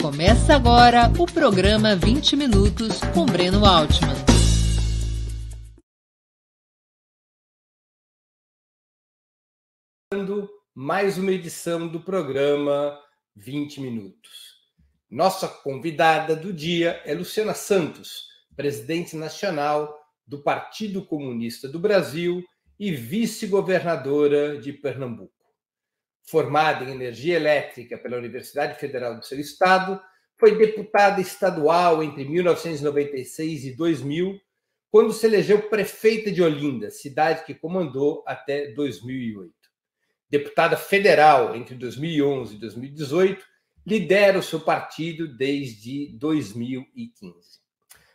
Começa agora o programa 20 Minutos com Breno Altman. Mais uma edição do programa 20 Minutos. Nossa convidada do dia é Luciana Santos, presidente nacional do Partido Comunista do Brasil e vice-governadora de Pernambuco. Formada em energia elétrica pela Universidade Federal do seu estado, foi deputada estadual entre 1996 e 2000, quando se elegeu prefeita de Olinda, cidade que comandou até 2008. Deputada federal entre 2011 e 2018, lidera o seu partido desde 2015.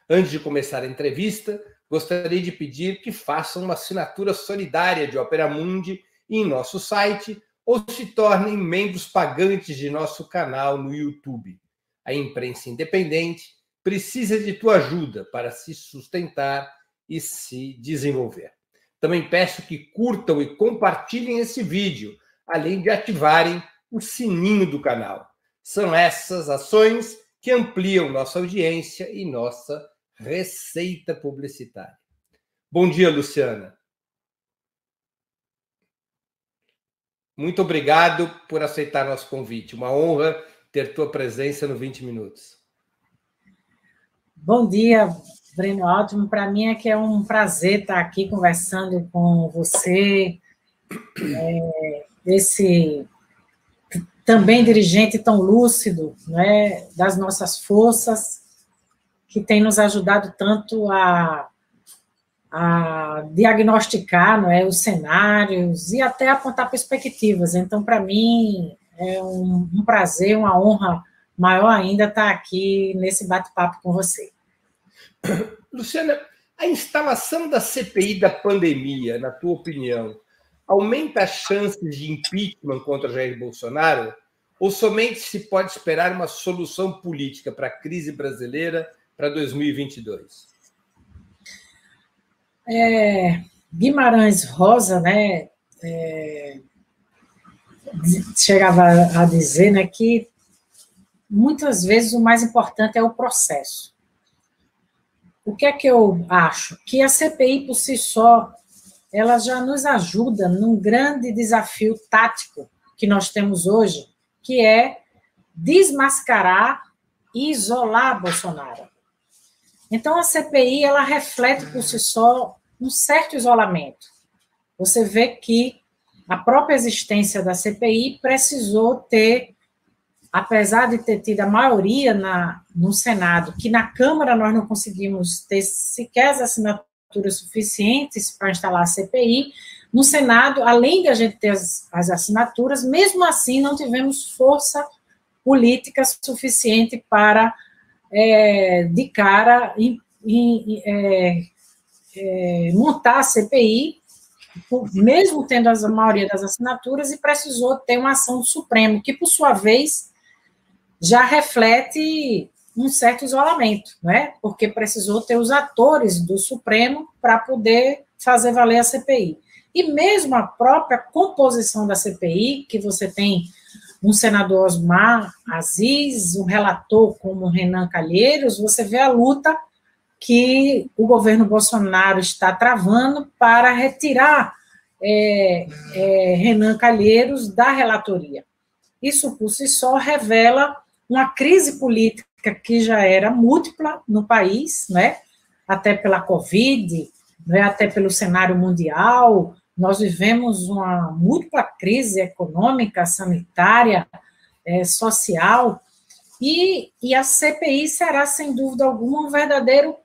Antes de começar a entrevista, gostaria de pedir que façam uma assinatura solidária de Opera Mundi em nosso site ou se tornem membros pagantes de nosso canal no YouTube. A imprensa independente precisa de tua ajuda para se sustentar e se desenvolver. Também peço que curtam e compartilhem esse vídeo, além de ativarem o sininho do canal. São essas ações que ampliam nossa audiência e nossa receita publicitária. Bom dia, Luciana. Muito obrigado por aceitar nosso convite. Uma honra ter tua presença no 20 Minutos. Bom dia, Breno Altman. Para mim é um prazer estar aqui conversando com você, esse também dirigente tão lúcido, né, das nossas forças, que tem nos ajudado tanto a diagnosticar, não é, os cenários e até apontar perspectivas. Então, para mim, é um prazer, uma honra maior ainda estar aqui nesse bate-papo com você. Luciana, a instalação da CPI da pandemia, na tua opinião, aumenta as chances de impeachment contra Jair Bolsonaro ou somente se pode esperar uma solução política para a crise brasileira para 2022? Guimarães Rosa, né, chegava a dizer, né, que muitas vezes o mais importante é o processo. O que é que eu acho? Que a CPI, por si só, ela já nos ajuda num grande desafio tático que nós temos hoje, que é desmascarar e isolar Bolsonaro. Então, a CPI, ela reflete por si só um certo isolamento. Você vê que a própria existência da CPI precisou ter, apesar de ter tido a maioria no Senado, que na Câmara nós não conseguimos ter sequer as assinaturas suficientes para instalar a CPI, no Senado, além de a gente ter as assinaturas, mesmo assim não tivemos força política suficiente para, de cara, montar a CPI, mesmo tendo a maioria das assinaturas, e precisou ter uma ação do Supremo, que, por sua vez, já reflete um certo isolamento, né? Porque precisou ter os atores do Supremo para poder fazer valer a CPI. E mesmo a própria composição da CPI, que você tem um senador Osmar Aziz, um relator como Renan Calheiros, você vê a luta que o governo Bolsonaro está travando para retirar Renan Calheiros da relatoria. Isso, por si só, revela uma crise política que já era múltipla no país, né? Até pela Covid, né? Até pelo cenário mundial. Nós vivemos uma múltipla crise econômica, sanitária, social, e a CPI será, sem dúvida alguma, um verdadeiro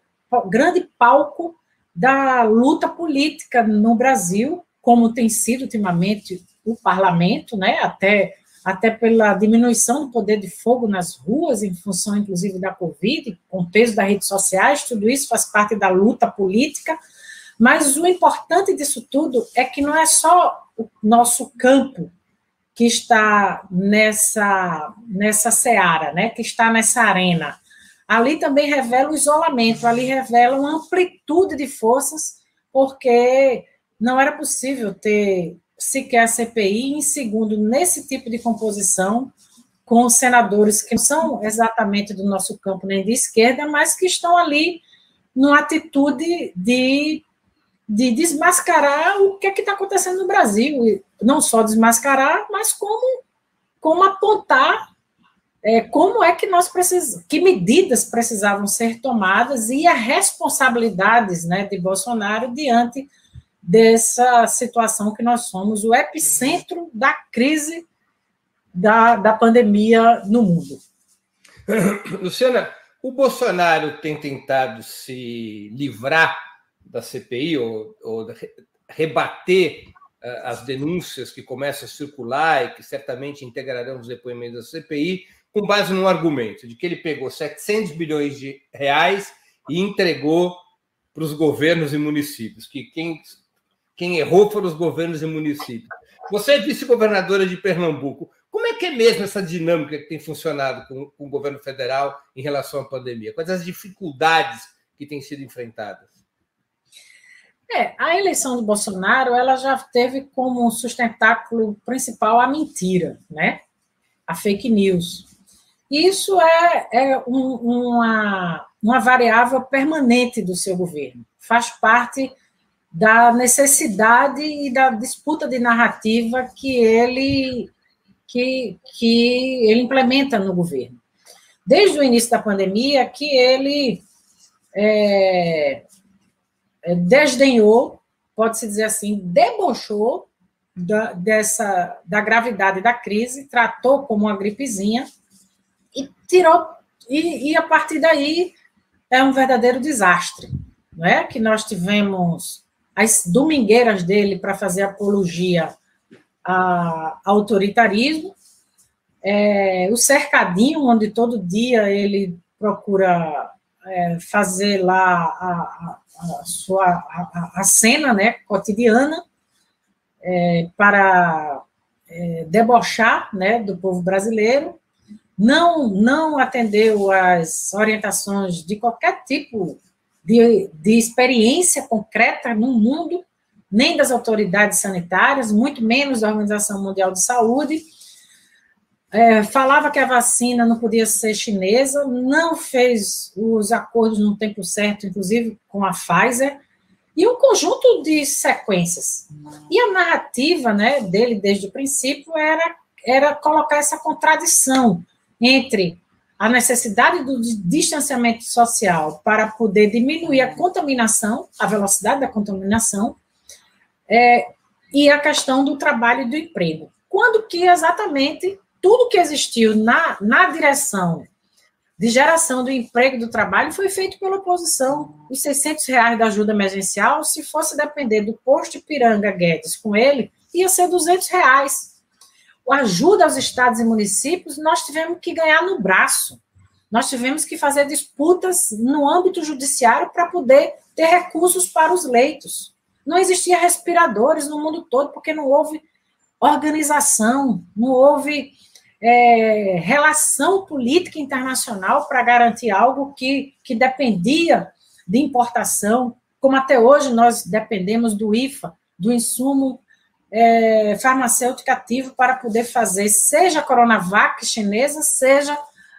grande palco da luta política no Brasil, como tem sido ultimamente o parlamento, né? Até pela diminuição do poder de fogo nas ruas, em função, inclusive, da Covid, com o peso das redes sociais, tudo isso faz parte da luta política, mas o importante disso tudo é que não é só o nosso campo que está nessa seara, né, que está nessa arena. Ali também revela o isolamento, ali revela uma amplitude de forças, porque não era possível ter sequer a CPI, em segundo, nesse tipo de composição, com senadores que não são exatamente do nosso campo nem de esquerda, mas que estão ali numa atitude de desmascarar o que está acontecendo no Brasil. E não só desmascarar, mas como apontar como é que que medidas precisavam ser tomadas e as responsabilidades, né, de Bolsonaro diante dessa situação que nós somos o epicentro da crise da pandemia no mundo. Luciana, o Bolsonaro tem tentado se livrar da CPI ou rebater as denúncias que começam a circular e que certamente integrarão os depoimentos da CPI, com base num argumento de que ele pegou 700 bilhões de reais e entregou para os governos e municípios, que quem errou foram os governos e municípios. Você é vice-governadora de Pernambuco. Como é que é mesmo essa dinâmica que tem funcionado com o governo federal em relação à pandemia? Quais as dificuldades que têm sido enfrentadas? A eleição do Bolsonaro, ela já teve como sustentáculo principal a mentira, né? A fake news. Isso é uma variável permanente do seu governo. Faz parte da necessidade e da disputa de narrativa que ele implementa no governo. Desde o início da pandemia, que ele desdenhou, pode-se dizer assim, debochou da gravidade da crise, tratou como uma gripezinha e tirou, e a partir daí é um verdadeiro desastre, não é? Que nós tivemos as domingueiras dele para fazer apologia a autoritarismo, o cercadinho, onde todo dia ele procura fazer lá a cena, né, cotidiana, para debochar, né, do povo brasileiro, não atendeu às orientações de qualquer tipo de experiência concreta no mundo, nem das autoridades sanitárias, muito menos da Organização Mundial de Saúde. Falava que a vacina não podia ser chinesa, não fez os acordos no tempo certo, inclusive com a Pfizer, e um conjunto de sequências. E a narrativa, né, dele, desde o princípio, era colocar essa contradição entre a necessidade do distanciamento social para poder diminuir a contaminação, a velocidade da contaminação, e a questão do trabalho e do emprego. Quando que exatamente tudo que existiu na direção de geração do emprego e do trabalho foi feito pela oposição. Os R$600 da ajuda emergencial, se fosse depender do posto Ipiranga Guedes com ele, ia ser R$200. A ajuda aos estados e municípios, nós tivemos que ganhar no braço. Nós tivemos que fazer disputas no âmbito judiciário para poder ter recursos para os leitos. Não existia respiradores no mundo todo, porque não houve organização, não houve relação política internacional para garantir algo que dependia de importação, como até hoje nós dependemos do IFA, do insumo farmacêutico ativo para poder fazer, seja a Coronavac chinesa, seja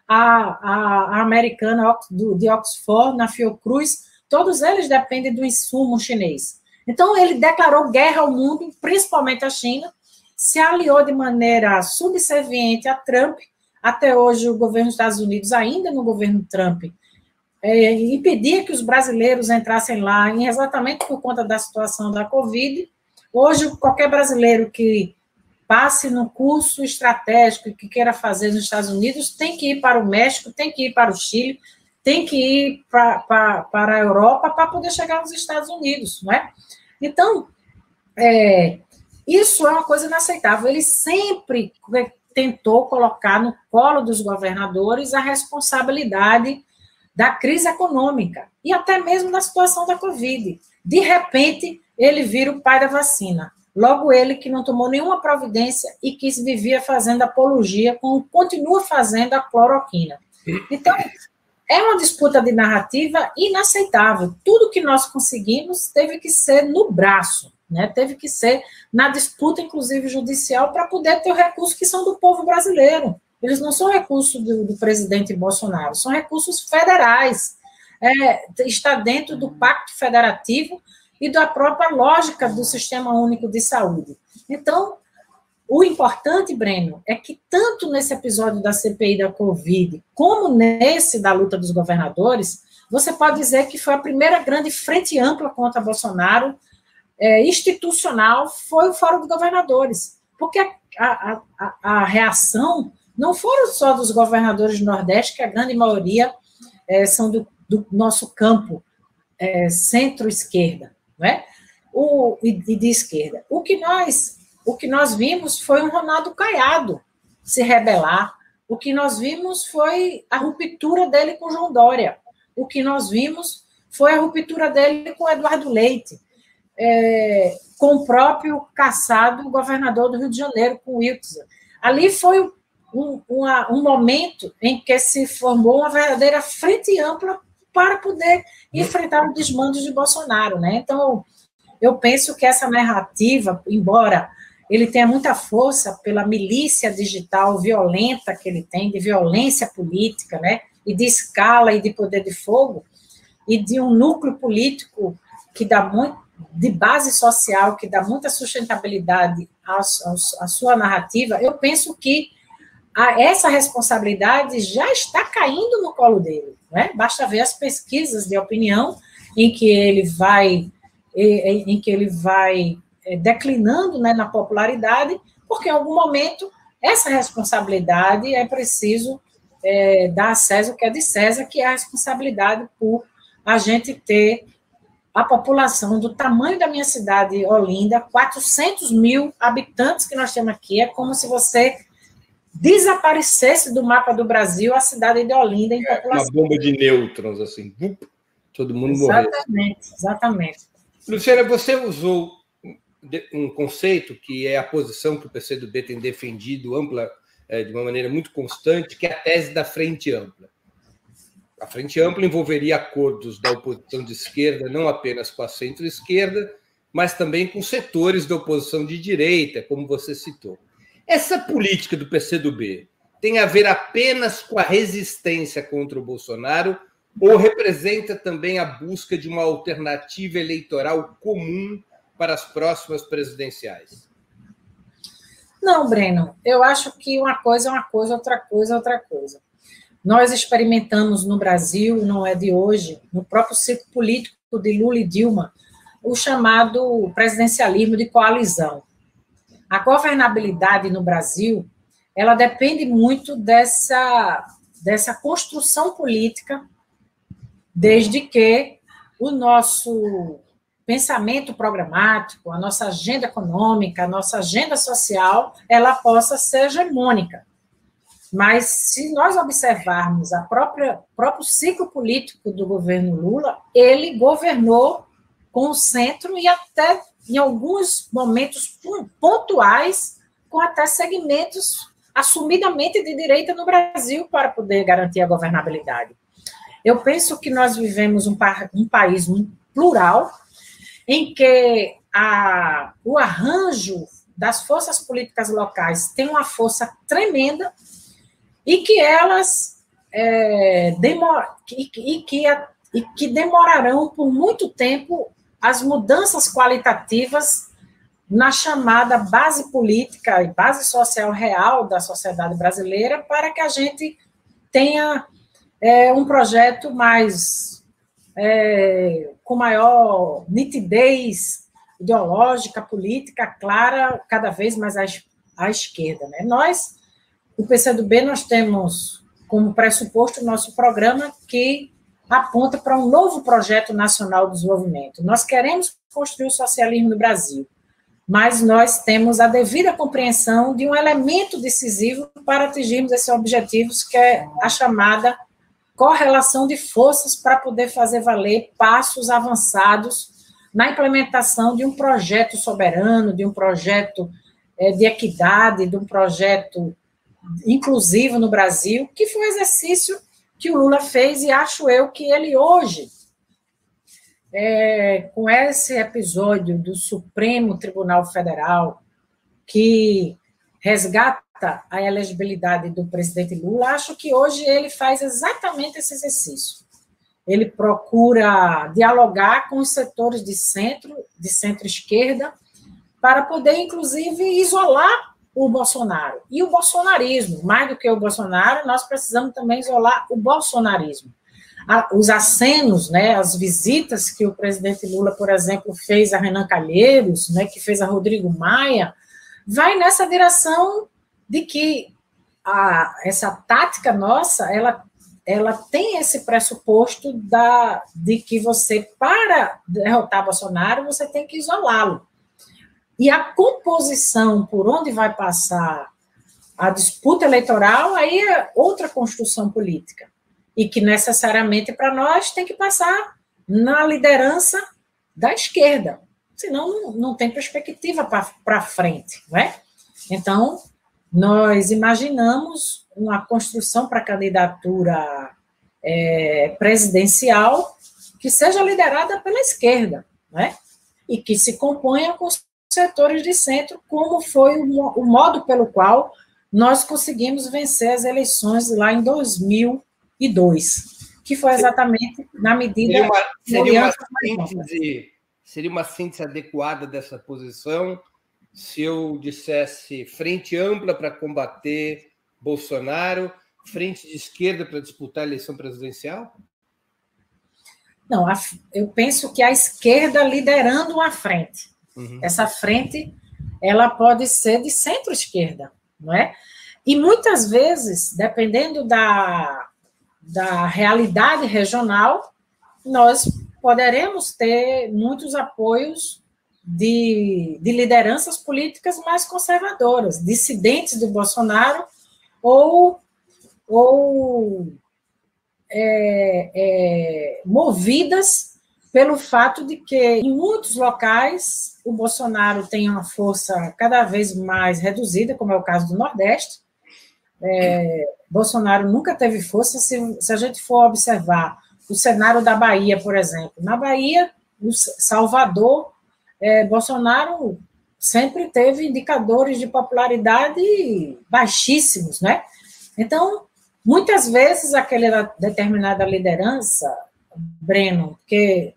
a americana de Oxford, na Fiocruz, todos eles dependem do insumo chinês. Então, ele declarou guerra ao mundo, principalmente à China, se aliou de maneira subserviente a Trump. Até hoje, o governo dos Estados Unidos, ainda no governo Trump, impedia que os brasileiros entrassem lá, exatamente por conta da situação da Covid. Hoje, qualquer brasileiro que passe no curso estratégico que queira fazer nos Estados Unidos tem que ir para o México, tem que ir para o Chile, tem que ir para a Europa para poder chegar nos Estados Unidos, não é? Então, isso é uma coisa inaceitável. Ele sempre tentou colocar no colo dos governadores a responsabilidade da crise econômica e até mesmo da situação da Covid. De repente, ele vira o pai da vacina. Logo ele que não tomou nenhuma providência e que vivia fazendo apologia, continua fazendo a cloroquina. Então, é uma disputa de narrativa inaceitável. Tudo que nós conseguimos teve que ser no braço, né? Teve que ser na disputa, inclusive judicial, para poder ter os recursos que são do povo brasileiro. Eles não são recursos do presidente Bolsonaro, são recursos federais. Está dentro do Pacto Federativo e da própria lógica do Sistema Único de Saúde. Então, o importante, Breno, é que tanto nesse episódio da CPI da Covid, como nesse da luta dos governadores, você pode dizer que foi a primeira grande frente ampla contra Bolsonaro, institucional, foi o Fórum dos Governadores. Porque a reação não foram só dos governadores do Nordeste, que a grande maioria são do nosso campo centro-esquerda, né? E de esquerda. O que nós vimos foi um Ronaldo Caiado se rebelar. O que nós vimos foi a ruptura dele com João Dória. O que nós vimos foi a ruptura dele com Eduardo Leite, com o próprio caçado governador do Rio de Janeiro, com o Wilson. Ali foi um momento em que se formou uma verdadeira frente ampla para poder enfrentar os desmandos de Bolsonaro, né? Então, eu penso que essa narrativa, embora ele tenha muita força pela milícia digital violenta que ele tem, de violência política, né? E de escala e de poder de fogo, e de um núcleo político que dá muito, de base social, que dá muita sustentabilidade à sua narrativa, eu penso que essa responsabilidade já está caindo no colo dele, né? Basta ver as pesquisas de opinião em que ele vai declinando, né, na popularidade, porque em algum momento essa responsabilidade é preciso dar a César o que é de César, que é a responsabilidade por a gente ter a população do tamanho da minha cidade, Olinda, 400 mil habitantes que nós temos aqui, é como se você desaparecesse do mapa do Brasil a cidade de Olinda em população. Uma bomba de nêutrons, assim, todo mundo morreu. Exatamente. Luciana, você usou um conceito que é a posição que o PCdoB tem defendido de uma maneira muito constante, que é a tese da frente ampla. A frente ampla envolveria acordos da oposição de esquerda, não apenas com a centro-esquerda, mas também com setores da oposição de direita, como você citou. Essa política do PCdoB tem a ver apenas com a resistência contra o Bolsonaro ou representa também a busca de uma alternativa eleitoral comum para as próximas presidenciais? Não, Breno, eu acho que uma coisa é uma coisa, outra coisa é outra coisa. Nós experimentamos no Brasil, não é de hoje, no próprio ciclo político de Lula e Dilma, o chamado presidencialismo de coalizão. A governabilidade no Brasil, ela depende muito dessa construção política, desde que o nosso pensamento programático, a nossa agenda econômica, a nossa agenda social, ela possa ser hegemônica. Mas, se nós observarmos o próprio ciclo político do governo Lula, ele governou com o centro e até, em alguns momentos pontuais, com até segmentos assumidamente de direita no Brasil para poder garantir a governabilidade. Eu penso que nós vivemos um país plural, em que o arranjo das forças políticas locais tem uma força tremenda e que elas que demorarão por muito tempo as mudanças qualitativas na chamada base política e base social real da sociedade brasileira para que a gente tenha um projeto com maior nitidez ideológica, política, clara, cada vez mais à esquerda, né? Nós, o PCdoB, nós temos como pressuposto o nosso programa que aponta para um novo projeto nacional de desenvolvimento. Nós queremos construir o socialismo no Brasil, mas nós temos a devida compreensão de um elemento decisivo para atingirmos esses objetivos, que é a chamada correlação de forças para poder fazer valer passos avançados na implementação de um projeto soberano, de um projeto de equidade, de um projeto inclusivo no Brasil, que foi um exercício que o Lula fez, e acho eu que ele hoje, com esse episódio do Supremo Tribunal Federal, que resgata a elegibilidade do presidente Lula, acho que hoje ele faz exatamente esse exercício. Ele procura dialogar com os setores de centro-esquerda, para poder, inclusive, isolar o Bolsonaro. E o bolsonarismo, mais do que o Bolsonaro, nós precisamos também isolar o bolsonarismo. Os acenos, né, as visitas que o presidente Lula, por exemplo, fez a Renan Calheiros, né, que fez a Rodrigo Maia, vai nessa direção de que essa tática nossa, ela tem esse pressuposto de que você, para derrotar Bolsonaro, você tem que isolá-lo. E a composição por onde vai passar a disputa eleitoral, aí é outra construção política. E que necessariamente, para nós, tem que passar na liderança da esquerda. Senão, não tem perspectiva para frente, não é? Então, nós imaginamos uma construção para a candidatura presidencial que seja liderada pela esquerda, não é? E que se componha com setores de centro, como foi o modo pelo qual nós conseguimos vencer as eleições lá em 2002, que foi exatamente na medida... Seria uma síntese adequada dessa posição se eu dissesse frente ampla para combater Bolsonaro, frente de esquerda para disputar a eleição presidencial? Não, eu penso que a esquerda liderando uma frente. Essa frente, ela pode ser de centro-esquerda, não é? E muitas vezes, dependendo da realidade regional, nós poderemos ter muitos apoios de lideranças políticas mais conservadoras, dissidentes do Bolsonaro ou movidas pelo fato de que, em muitos locais, o Bolsonaro tem uma força cada vez mais reduzida, como é o caso do Nordeste. Bolsonaro nunca teve força, se a gente for observar o cenário da Bahia, por exemplo. Na Bahia, no Salvador, Bolsonaro sempre teve indicadores de popularidade baixíssimos, né? Então, muitas vezes, aquela determinada liderança, Breno, que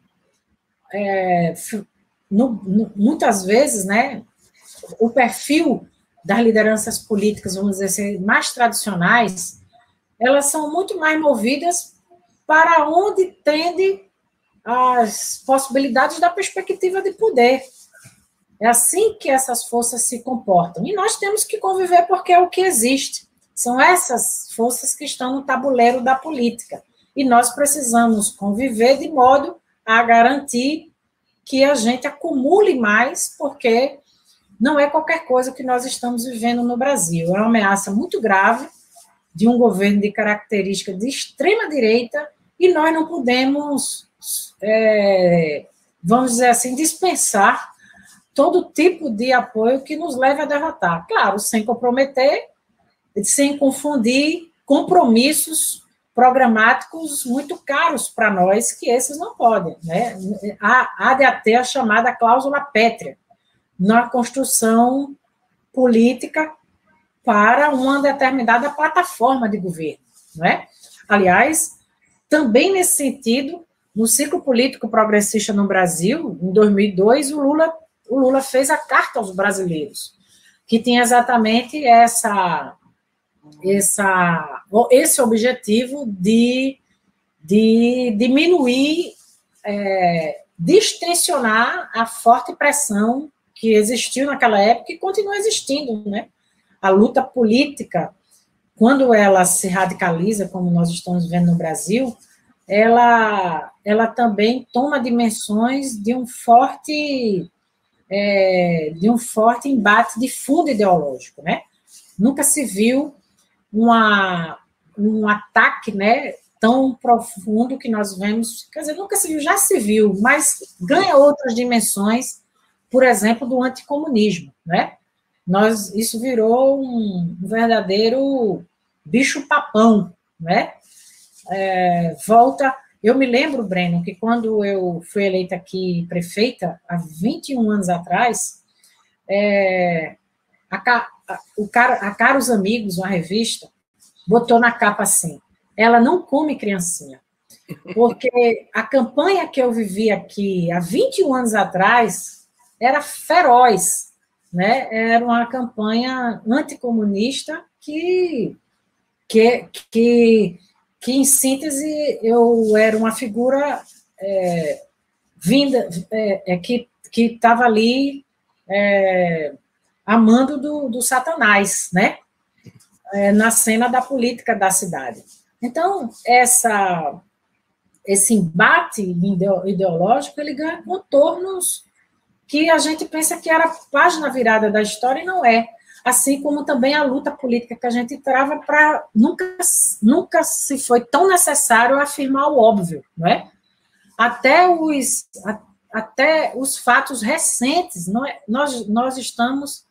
muitas vezes, né, o perfil das lideranças políticas, vamos dizer assim, mais tradicionais, elas são muito mais movidas para onde tende as possibilidades da perspectiva de poder. É assim que essas forças se comportam. E nós temos que conviver porque é o que existe. São essas forças que estão no tabuleiro da política. E nós precisamos conviver de modo a garantir que a gente acumule mais, porque não é qualquer coisa que nós estamos vivendo no Brasil. É uma ameaça muito grave de um governo de característica de extrema-direita e nós não podemos, vamos dizer assim, dispensar todo tipo de apoio que nos leve a derrotar. Claro, sem comprometer, sem confundir compromissos programáticos muito caros para nós, que esses não podem, né? Há de ter a chamada cláusula pétrea na construção política para uma determinada plataforma de governo, não é? Aliás, também nesse sentido, no ciclo político progressista no Brasil, em 2002, o Lula fez a Carta aos Brasileiros, que tinha exatamente esse objetivo de diminuir, distensionar a forte pressão que existiu naquela época e continua existindo, né? A luta política, quando ela se radicaliza, como nós estamos vendo no Brasil, ela também toma dimensões de um forte embate de fundo ideológico, né? Nunca se viu um ataque, né, tão profundo que nós vemos, quer dizer, nunca se viu, já se viu, mas ganha outras dimensões, por exemplo, do anticomunismo, né? Isso virou um verdadeiro bicho-papão, né? Eu me lembro, Breno, que quando eu fui eleita aqui prefeita, há 21 anos atrás, a Caros Amigos, uma revista, botou na capa assim: ela não come criancinha. Porque a campanha que eu vivi aqui há 21 anos atrás era feroz, né? Era uma campanha anticomunista que em síntese, eu era uma figura que estava ali amando do Satanás, né? Na cena da política da cidade. Então, esse embate ideológico, ele ganha contornos que a gente pensa que era página virada da história e não é. Assim como também a luta política que a gente trava para... Nunca se foi tão necessário afirmar o óbvio, não é? Até os fatos recentes, não é? Nós estamos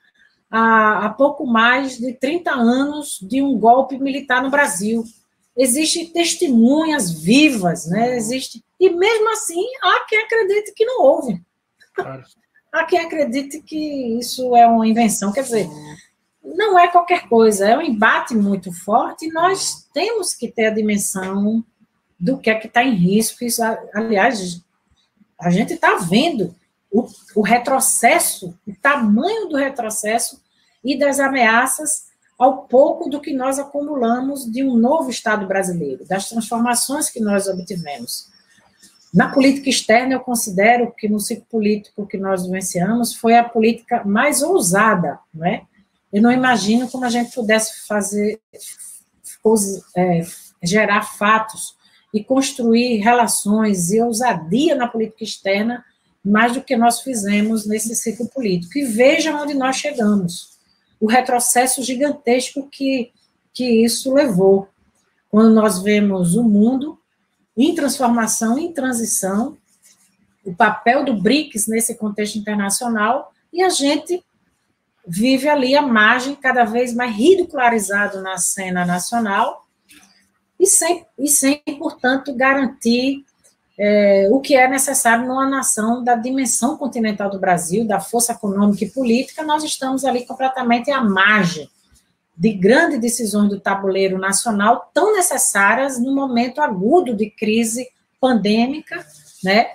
há pouco mais de 30 anos de um golpe militar no Brasil. Existem testemunhas vivas, né? E mesmo assim, há quem acredite que não houve. Claro. Há quem acredite que isso é uma invenção. Quer dizer, não é qualquer coisa, é um embate muito forte e nós temos que ter a dimensão do que é que está em risco. Isso, aliás, a gente está vendo o retrocesso, o tamanho do retrocesso e das ameaças ao pouco do que nós acumulamos de um novo Estado brasileiro, das transformações que nós obtivemos. Na política externa, eu considero que no ciclo político que nós vivenciamos foi a política mais ousada, não é? Eu não imagino como a gente pudesse gerar fatos e construir relações e ousadia na política externa mais do que nós fizemos nesse ciclo político. E vejam onde nós chegamos. O retrocesso gigantesco que isso levou. Quando nós vemos o mundo em transformação, em transição, o papel do BRICS nesse contexto internacional, e a gente vive ali à margem, cada vez mais ridicularizado na cena nacional, e sem portanto, garantir o que é necessário numa nação da dimensão continental do Brasil, da força econômica e política. Nós estamos ali completamente à margem de grandes decisões do tabuleiro nacional, tão necessárias no momento agudo de crise pandêmica, né?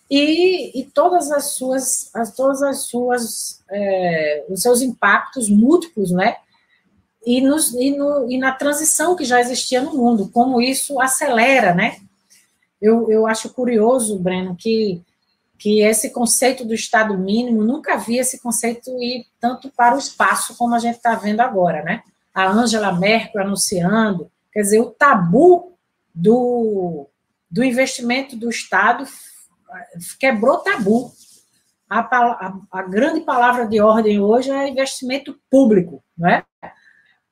E todas os seus impactos múltiplos, né? E na transição que já existia no mundo, como isso acelera, né? Eu acho curioso, Breno, que esse conceito do Estado mínimo, nunca vi esse conceito ir tanto para o espaço como a gente está vendo agora, né? A Angela Merkel anunciando, quer dizer, o tabu do investimento do Estado quebrou tabu. A grande palavra de ordem hoje é investimento público, não é?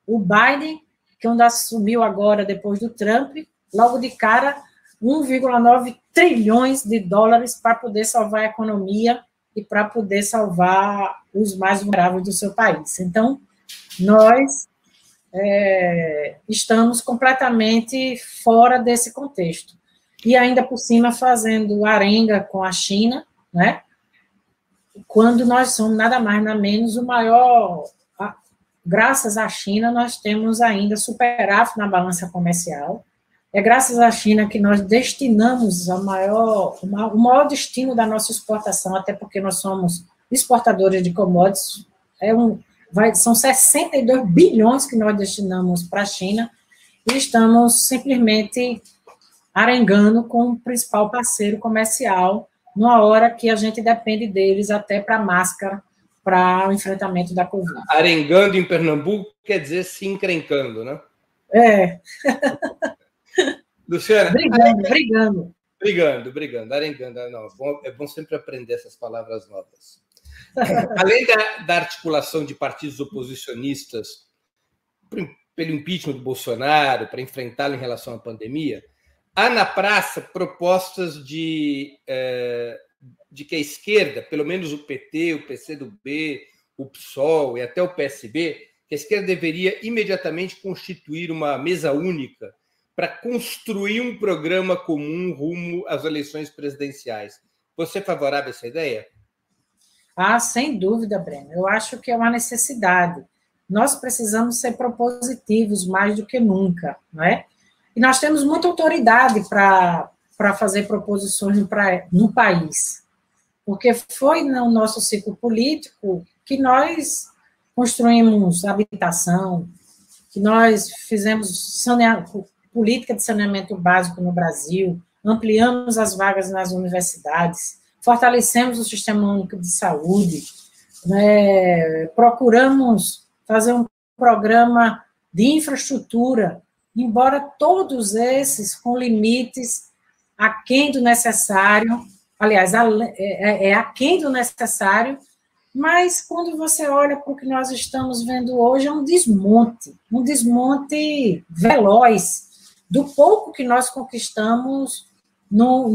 O Biden, que ainda assumiu agora, depois do Trump, logo de cara, 1,9 trilhões de dólares para poder salvar a economia e para poder salvar os mais vulneráveis do seu país. Então, nós estamos completamente fora desse contexto. E ainda por cima fazendo arenga com a China, né? Quando nós somos nada mais, nada menos o maior... Graças à China, nós temos ainda superávit na balança comercial. É graças à China que nós destinamos o maior destino da nossa exportação, até porque nós somos exportadores de commodities. São 62 bilhões que nós destinamos para a China e estamos simplesmente arengando com o principal parceiro comercial, numa hora que a gente depende deles até para máscara, para o enfrentamento da Covid. Arengando em Pernambuco quer dizer se encrencando, né? Luciana... Brigando. Arengando. Não, é bom sempre aprender essas palavras novas. Além da articulação de partidos oposicionistas pelo impeachment do Bolsonaro, para enfrentá-lo em relação à pandemia, há na praça propostas de que a esquerda, pelo menos o PT, o PCdoB, o PSOL e até o PSB, que a esquerda deveria imediatamente constituir uma mesa única para construir um programa comum rumo às eleições presidenciais. Você é favorável a essa ideia? Sem dúvida, Breno. Eu acho que é uma necessidade. nós precisamos ser propositivos mais do que nunca, não é? E nós temos muita autoridade para fazer proposições no país, porque foi no nosso ciclo político que nós construímos habitação, que nós fizemos política de saneamento básico no Brasil, ampliamos as vagas nas universidades, fortalecemos o Sistema Único de Saúde, né, procuramos fazer um programa de infraestrutura, embora todos esses com limites aquém do necessário, aliás, aquém do necessário, mas quando você olha para o que nós estamos vendo hoje, é um desmonte veloz do pouco que nós conquistamos no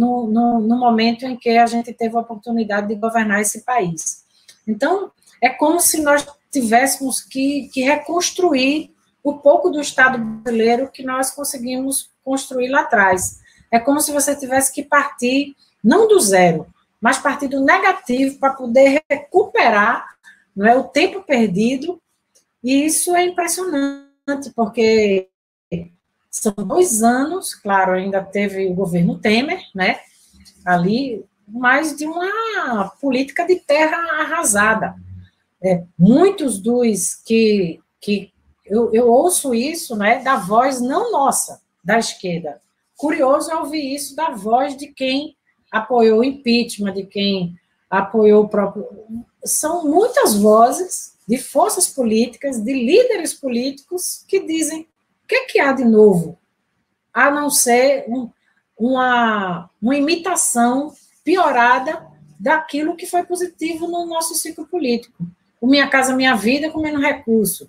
momento em que a gente teve a oportunidade de governar esse país. Então, é como se nós tivéssemos que reconstruir o pouco do Estado brasileiro que nós conseguimos construir lá atrás. É como se você tivesse que partir, não do zero, mas partir do negativo para poder recuperar, não é, o tempo perdido, e isso é impressionante, porque são 2 anos, claro, ainda teve o governo Temer, né, ali, mas de uma política de terra arrasada. Muitos dos que eu ouço isso, né, da voz não nossa, da esquerda. Curioso é ouvir isso da voz de quem apoiou o impeachment, de quem apoiou o próprio... São muitas vozes de forças políticas, de líderes políticos, que dizem o que há de novo, a não ser uma imitação piorada daquilo que foi positivo no nosso ciclo político. O Minha Casa Minha Vida com menos recurso.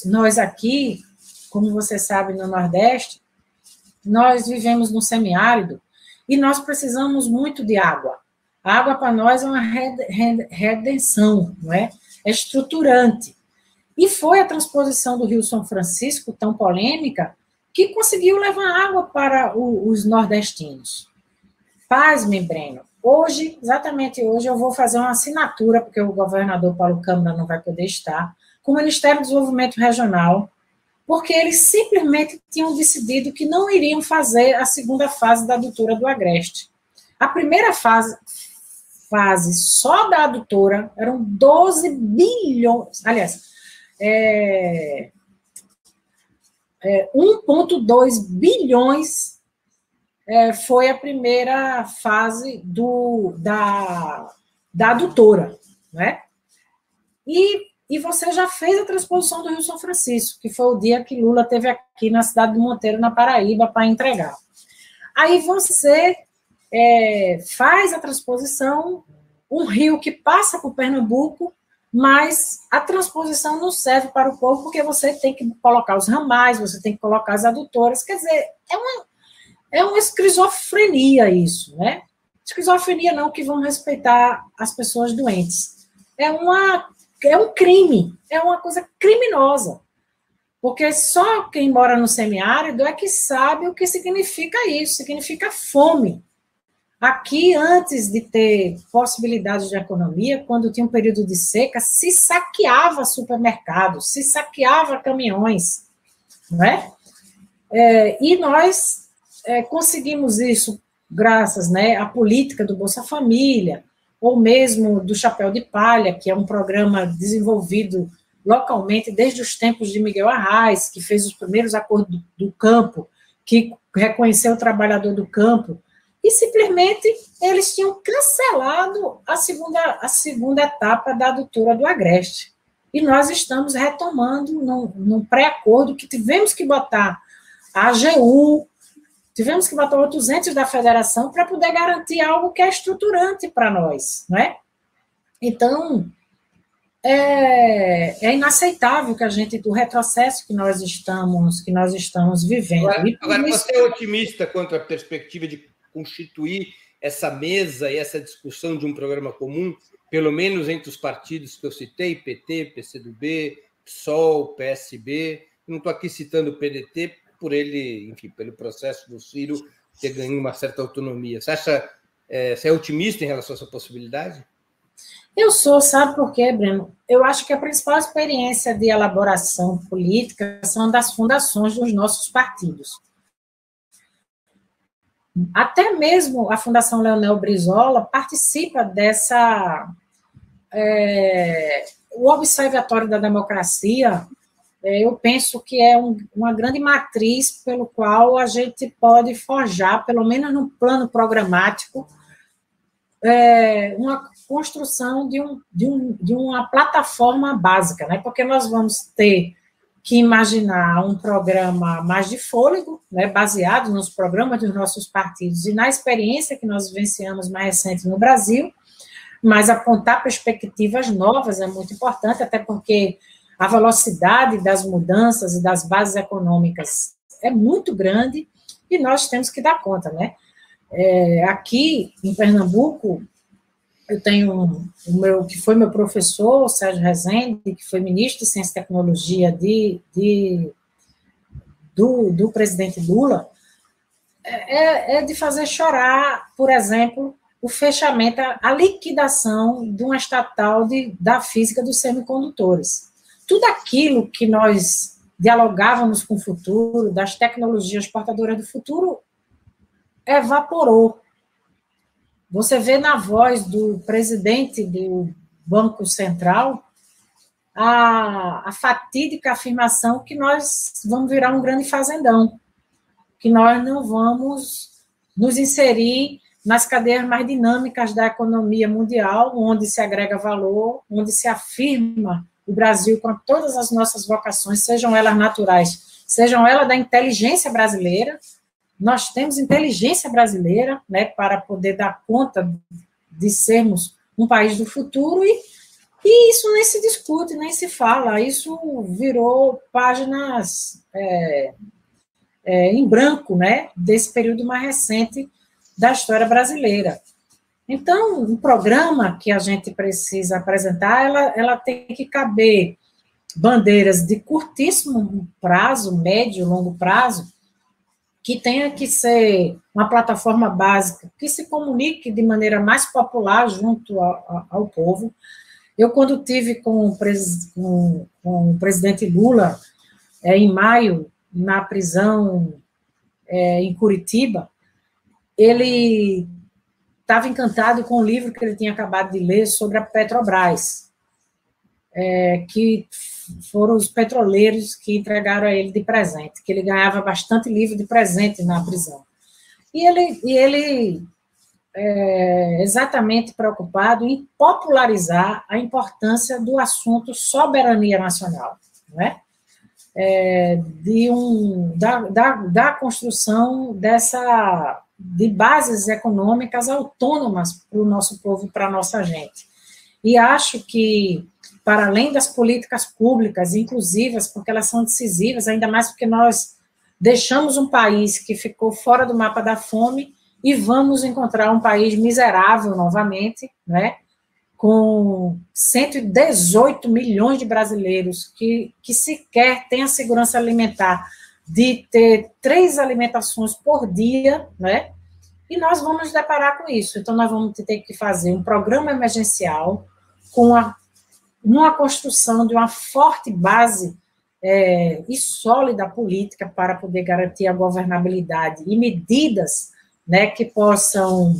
Nós aqui, como você sabe, no Nordeste, nós vivemos no semiárido e nós precisamos muito de água. A água, para nós, é uma redenção, não é? É estruturante. E foi a transposição do Rio São Francisco, tão polêmica, que conseguiu levar água para os nordestinos. Pasme, Breno, exatamente hoje, eu vou fazer uma assinatura, porque o governador Paulo Câmara não vai poder estar, com o Ministério do Desenvolvimento Regional, porque eles simplesmente tinham decidido que não iriam fazer a segunda fase da adutora do Agreste. A primeira fase só da adutora eram 12 bilhões, aliás, 1,2 bilhões foi a primeira fase da adutora, né? E você já fez a transposição do Rio São Francisco, que foi o dia que Lula esteve aqui na cidade de Monteiro, na Paraíba, para entregar. Aí você faz a transposição, um rio que passa por Pernambuco, mas a transposição não serve para o povo, porque você tem que colocar os ramais, você tem que colocar as adutoras, quer dizer, é uma esquizofrenia isso, né? Esquizofrenia não, que vão respeitar as pessoas doentes. É um crime, é uma coisa criminosa, porque só quem mora no semiárido é que sabe o que significa isso, significa fome. Aqui, antes de ter possibilidades de economia, quando tinha um período de seca, se saqueava supermercados, se saqueava caminhões, não é? E nós conseguimos isso graças, né, à política do Bolsa Família, ou mesmo do Chapéu de Palha, que é um programa desenvolvido localmente desde os tempos de Miguel Arraes, que fez os primeiros acordos do campo, que reconheceu o trabalhador do campo, e simplesmente eles tinham cancelado a segunda etapa da adutora do Agreste. E nós estamos retomando num pré-acordo que tivemos que botar a AGU, tivemos que botar outros entes da federação para poder garantir algo que é estruturante para nós, não é? Então, é inaceitável o retrocesso que nós estamos vivendo. Agora você é otimista quanto à perspectiva de constituir essa mesa e essa discussão de um programa comum, pelo menos entre os partidos que eu citei, PT, PCdoB, PSOL, PSB, não estou aqui citando o PDT, por ele, enfim, pelo processo do Ciro ter ganho uma certa autonomia. Você é otimista em relação a essa possibilidade? Eu sou, sabe por quê, Breno? Eu acho que a principal experiência de elaboração política são das fundações dos nossos partidos. Até mesmo a Fundação Leonel Brizola participa dessa... o Observatório da Democracia, eu penso que é uma grande matriz pelo qual a gente pode forjar, pelo menos no plano programático, uma construção de uma plataforma básica, né? Porque nós vamos ter que imaginar um programa mais de fôlego, né, baseado nos programas dos nossos partidos e na experiência que nós vivenciamos mais recente no Brasil, mas apontar perspectivas novas é muito importante, até porque a velocidade das mudanças e das bases econômicas é muito grande e nós temos que dar conta, né? Aqui em Pernambuco, eu tenho que foi meu professor, o Sérgio Rezende, que foi ministro de Ciência e Tecnologia do presidente Lula, de fazer chorar, por exemplo, o fechamento, a liquidação de uma estatal da física dos semicondutores. Tudo aquilo que nós dialogávamos com o futuro, das tecnologias portadoras do futuro, evaporou. Você vê na voz do presidente do Banco Central a fatídica afirmação que nós vamos virar um grande fazendão, que nós não vamos nos inserir nas cadeias mais dinâmicas da economia mundial, onde se agrega valor, onde se afirma o Brasil com todas as nossas vocações, sejam elas naturais, sejam elas da inteligência brasileira. Nós temos inteligência brasileira, né, para poder dar conta de sermos um país do futuro, e isso nem se discute, nem se fala, isso virou páginas em branco, né, desse período mais recente da história brasileira. Então, um programa que a gente precisa apresentar, ela tem que caber bandeiras de curtíssimo prazo, médio, longo prazo, que tenha que ser uma plataforma básica, que se comunique de maneira mais popular junto ao povo. Eu, quando tive com o presidente Lula, em maio, na prisão em Curitiba, ele estava encantado com o livro que ele tinha acabado de ler sobre a Petrobras, que foram os petroleiros que entregaram a ele de presente, que ele ganhava bastante livro de presente na prisão. E ele exatamente preocupado em popularizar a importância do assunto soberania nacional, né? Da construção de bases econômicas autônomas para o nosso povo e para a nossa gente. E acho que, para além das políticas públicas inclusivas, porque elas são decisivas, ainda mais porque nós deixamos um país que ficou fora do mapa da fome e vamos encontrar um país miserável novamente, né, com 118 milhões de brasileiros que sequer têm a segurança alimentar de ter 3 alimentações por dia, né, e nós vamos nos deparar com isso. Então, nós vamos ter que fazer um programa emergencial com uma construção de uma forte base e sólida política para poder garantir a governabilidade e medidas, né, que possam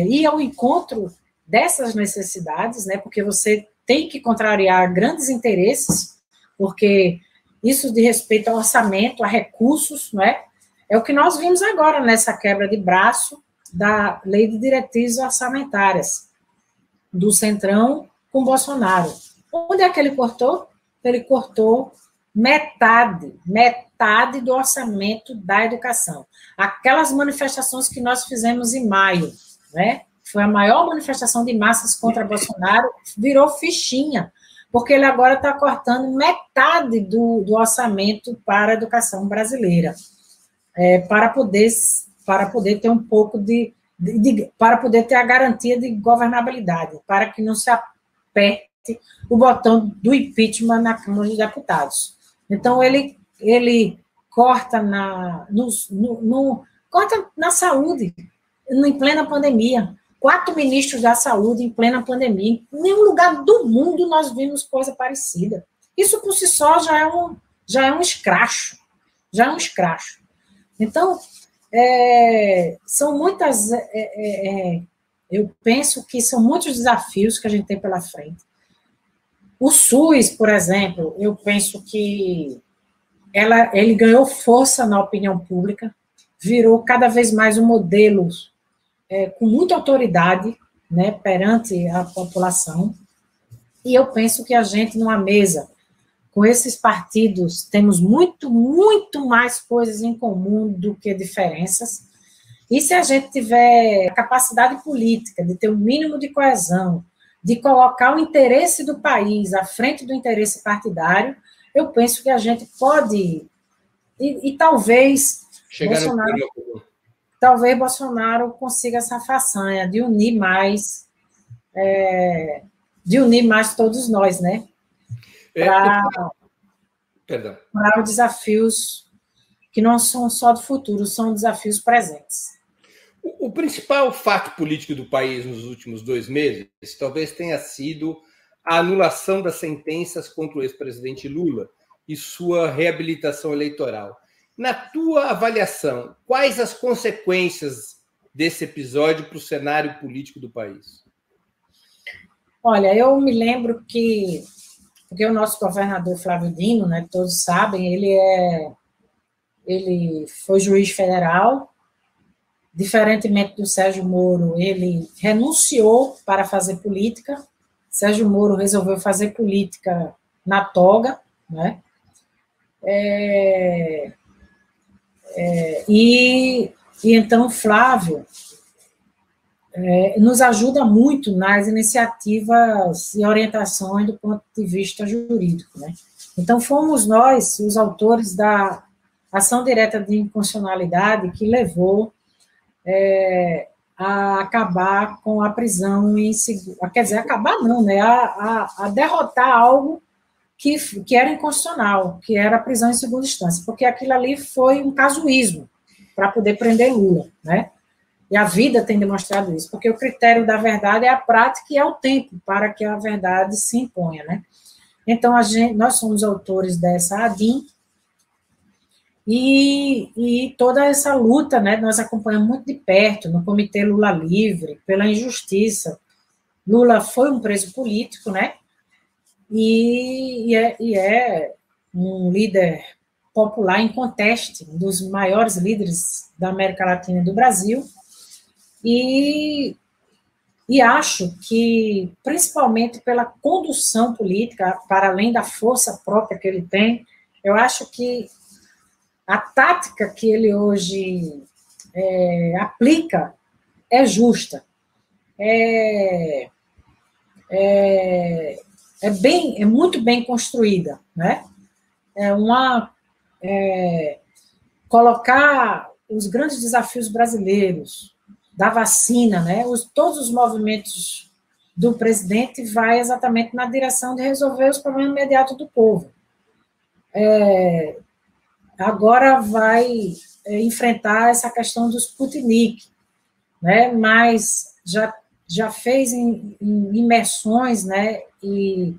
ir ao encontro dessas necessidades, né, porque você tem que contrariar grandes interesses, porque isso de respeito ao orçamento, a recursos, né, é o que nós vimos agora nessa quebra de braço da Lei de Diretrizes Orçamentárias, do Centrão com Bolsonaro. Onde é que ele cortou? Ele cortou metade do orçamento da educação. Aquelas manifestações que nós fizemos em maio, né? Foi a maior manifestação de massas contra Bolsonaro, virou fichinha, porque ele agora está cortando metade do orçamento para a educação brasileira, para poder ter um pouco para poder ter a garantia de governabilidade, para que não se aperte o botão do impeachment na Câmara dos Deputados. Então, ele corta corta na saúde, em plena pandemia. 4 ministros da saúde em plena pandemia. Em nenhum lugar do mundo nós vimos coisa parecida. Isso por si só já é um escracho. Já é um escracho. Então, são muitas... eu penso que são muitos desafios que a gente tem pela frente. O SUS, por exemplo, eu penso que ele ganhou força na opinião pública, virou cada vez mais um modelo com muita autoridade, né, perante a população, e eu penso que a gente, numa mesa, com esses partidos, temos muito, muito mais coisas em comum do que diferenças, e se a gente tiver a capacidade política de ter um mínimo de coesão, de colocar o interesse do país à frente do interesse partidário, eu penso que a gente pode, e talvez Bolsonaro consiga essa façanha de unir mais todos nós, né? Para os desafios que não são só do futuro, são desafios presentes. O principal fato político do país nos últimos 2 meses talvez tenha sido a anulação das sentenças contra o ex-presidente Lula e sua reabilitação eleitoral. Na tua avaliação, quais as consequências desse episódio para o cenário político do país? Olha, eu me lembro porque o nosso governador Flávio Dino, né, todos sabem, ele foi juiz federal. Diferentemente do Sérgio Moro, ele renunciou para fazer política. Sérgio Moro resolveu fazer política na toga, né? E então Flávio nos ajuda muito nas iniciativas e orientações do ponto de vista jurídico, né? Então fomos nós os autores da ação direta de inconstitucionalidade que levou a acabar com a prisão quer dizer, acabar não, né? A derrotar algo que era inconstitucional, que era a prisão em segunda instância, porque aquilo ali foi um casuísmo para poder prender Lula, né? E a vida tem demonstrado isso, porque o critério da verdade é a prática e é o tempo para que a verdade se imponha, né? Então, nós somos autores dessa ADIM, e toda essa luta, né, nós acompanhamos muito de perto, no Comitê Lula Livre, pela injustiça. Lula foi um preso político, né, e é um líder popular inconteste, um dos maiores líderes da América Latina e do Brasil, e acho que, principalmente pela condução política, para além da força própria que ele tem, eu acho que a tática que ele hoje aplica é justa, é muito bem construída, né? Colocar os grandes desafios brasileiros da vacina, né? Todos os movimentos do presidente vai exatamente na direção de resolver os problemas imediatos do povo. Agora vai enfrentar essa questão do Sputnik, né? Mas já fez imersões, né? E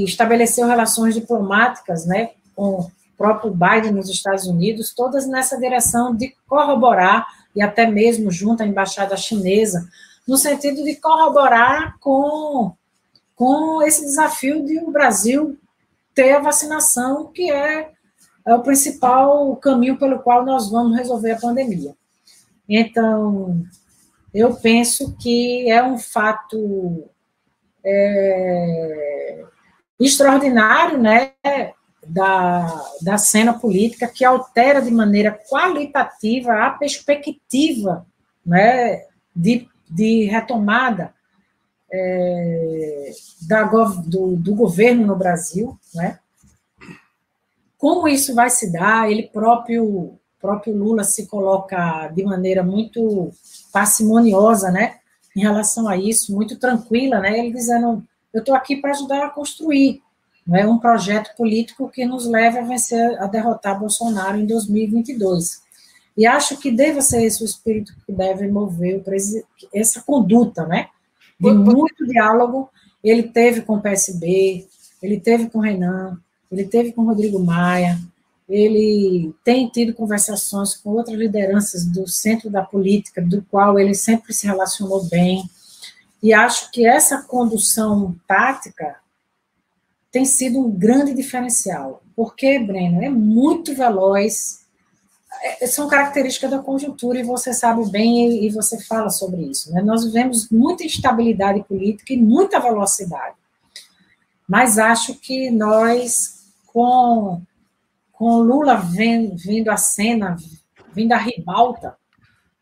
estabeleceu relações diplomáticas, né? Com o próprio Biden nos Estados Unidos, todas nessa direção de corroborar, e até mesmo junto à embaixada chinesa, no sentido de corroborar com esse desafio de o Brasil ter a vacinação, que é o principal caminho pelo qual nós vamos resolver a pandemia. Então, eu penso que é um fato extraordinário, né, da cena política, que altera de maneira qualitativa a perspectiva, né, de retomada do governo no Brasil, né? Como isso vai se dar? Ele próprio Lula se coloca de maneira muito parcimoniosa, né, em relação a isso, muito tranquila, né, ele dizendo, eu estou aqui para ajudar a construir, né, um projeto político que nos leve a vencer, a derrotar Bolsonaro em 2022. E acho que deve ser esse o espírito que deve mover essa conduta, né? De muito diálogo. Ele teve com o PSB, ele teve com o Renan, ele teve com o Rodrigo Maia, ele tem tido conversações com outras lideranças do centro da política, do qual ele sempre se relacionou bem. E acho que essa condução tática tem sido um grande diferencial. Porque, Breno, é muito veloz, são características da conjuntura, e você sabe bem, e você fala sobre isso, né? Nós vivemos muita instabilidade política e muita velocidade. Mas acho que nós, com Lula vindo à cena, vindo à ribalta,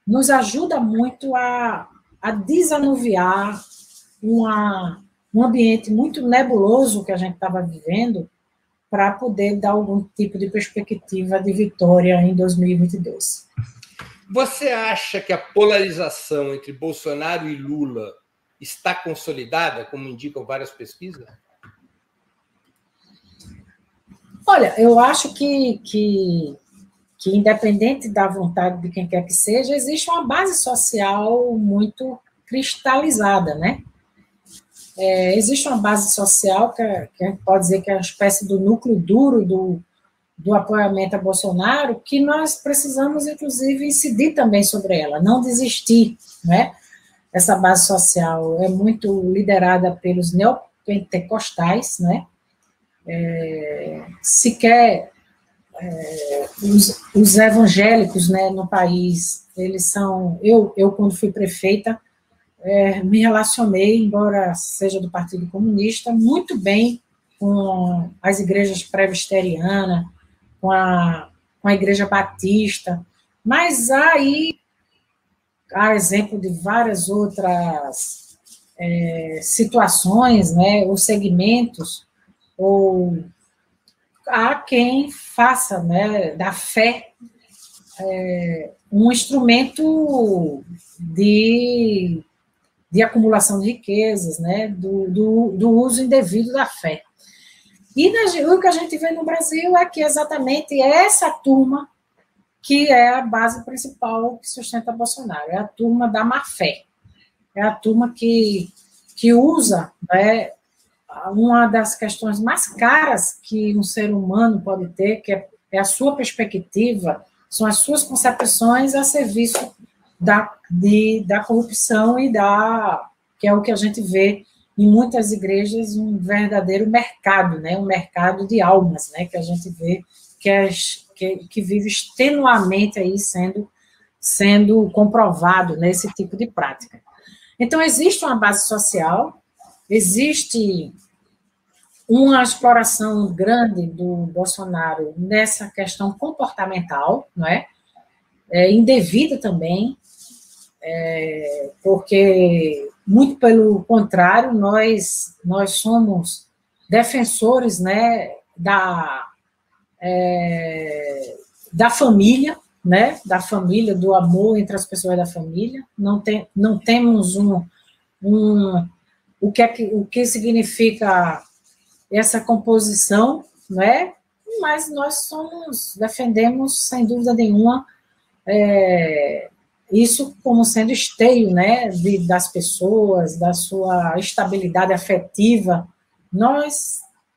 nos ajuda muito a desanuviar um ambiente muito nebuloso que a gente estava vivendo, para poder dar algum tipo de perspectiva de vitória em 2022. Você acha que a polarização entre Bolsonaro e Lula está consolidada, como indicam várias pesquisas? Olha, eu acho que independente da vontade de quem quer que seja, existe uma base social muito cristalizada, né? Existe uma base social que a gente pode dizer que é uma espécie do núcleo duro do apoiamento a Bolsonaro, que nós precisamos, inclusive, incidir também sobre ela, não desistir, né? Essa base social é muito liderada pelos neopentecostais, né? Sequer os evangélicos, né, no país, eles são... Eu quando fui prefeita, me relacionei, embora seja do Partido Comunista, muito bem com as igrejas presbiterianas, com a Igreja Batista, mas aí, a exemplo de várias outras situações, né, ou segmentos, ou há quem faça, né, da fé um instrumento de acumulação de riquezas, né, do uso indevido da fé. E o que a gente vê no Brasil é que exatamente essa turma que é a base principal que sustenta Bolsonaro, é a turma da má-fé, é a turma que usa, né, uma das questões mais caras que um ser humano pode ter, que é a sua perspectiva, são as suas concepções a serviço da corrupção que é o que a gente vê em muitas igrejas, um verdadeiro mercado, né, um mercado de almas, né, que a gente vê que vive extenuamente aí sendo comprovado nesse tipo de prática. Então, existe uma base social, existe uma exploração grande do Bolsonaro nessa questão comportamental, não é? Indevida também, porque, muito pelo contrário, nós somos defensores, né, da família, né, da família, do amor entre as pessoas da família. Não temos o que significa essa composição, não é? Mas nós defendemos, sem dúvida nenhuma, isso como sendo esteio, né, das pessoas, da sua estabilidade afetiva.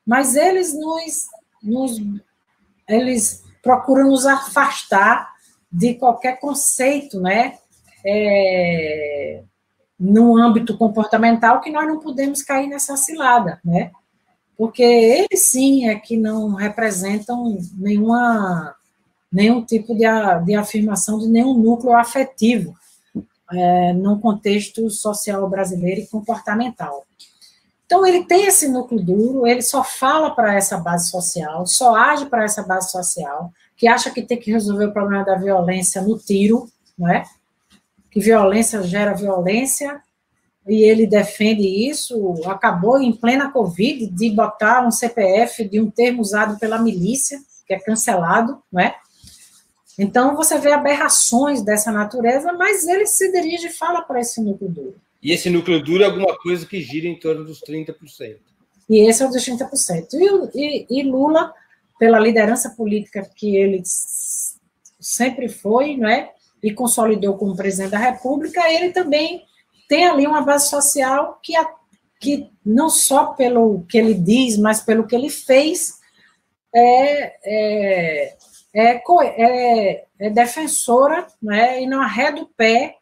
Mas eles eles procuram nos afastar de qualquer conceito, né, no âmbito comportamental, que nós não podemos cair nessa cilada, né? Porque eles, sim, é que não representam nenhum tipo de afirmação de nenhum núcleo afetivo num contexto social brasileiro e comportamental. Então, ele tem esse núcleo duro, ele só fala para essa base social, só age para essa base social, que acha que tem que resolver o problema da violência no tiro, não é? Que violência gera violência, e ele defende isso. Acabou em plena Covid de botar um CPF de um termo usado pela milícia, que é cancelado, não é? Então, você vê aberrações dessa natureza, mas ele se dirige e fala para esse núcleo duro. E esse núcleo duro é alguma coisa que gira em torno dos 30%. E esse é o dos 30%. E Lula, pela liderança política que ele sempre foi, não é? E consolidou como presidente da República, ele também tem ali uma base social que não só pelo que ele diz, mas pelo que ele fez, é defensora, né, e não arreda o pé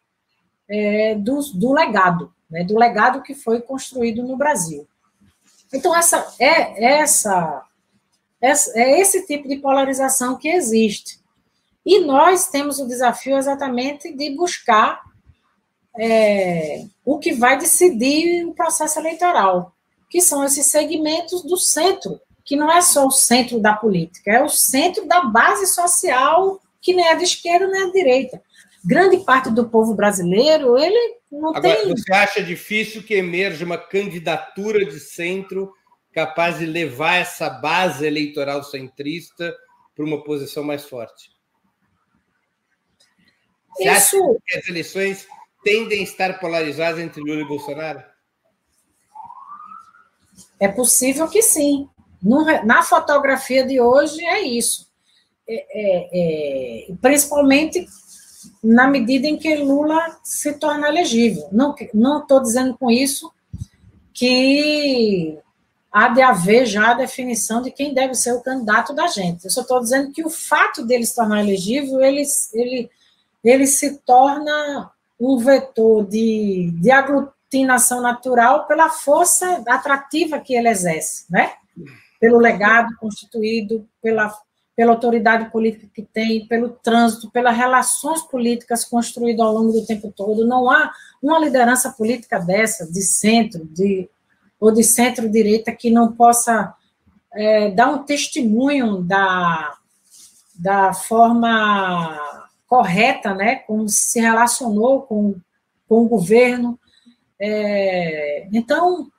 do legado, né, do legado que foi construído no Brasil. Então, esse tipo de polarização que existe. E nós temos o desafio exatamente de buscar o que vai decidir o processo eleitoral, que são esses segmentos do centro, que não é só o centro da política, é o centro da base social, que nem é de esquerda nem é de direita. Grande parte do povo brasileiro, ele não Agora, tem... Você acha difícil que emerja uma candidatura de centro capaz de levar essa base eleitoral centrista para uma posição mais forte? Você acha que as eleições tendem a estar polarizadas entre Lula e Bolsonaro? É possível que sim. Na fotografia de hoje é isso. Principalmente na medida em que Lula se torna elegível. Não estou dizendo com isso que há de haver já a definição de quem deve ser o candidato da gente. Eu só estou dizendo que o fato dele se tornar elegível, ele se torna um vetor de aglutinação natural pela força atrativa que ele exerce, né? Pelo legado constituído, pela autoridade política que tem, pelo trânsito, pelas relações políticas construídas ao longo do tempo todo. Não há uma liderança política dessa, de centro, ou de centro-direita, que não possa dar um testemunho da forma correta, né, como se relacionou com o governo. Então,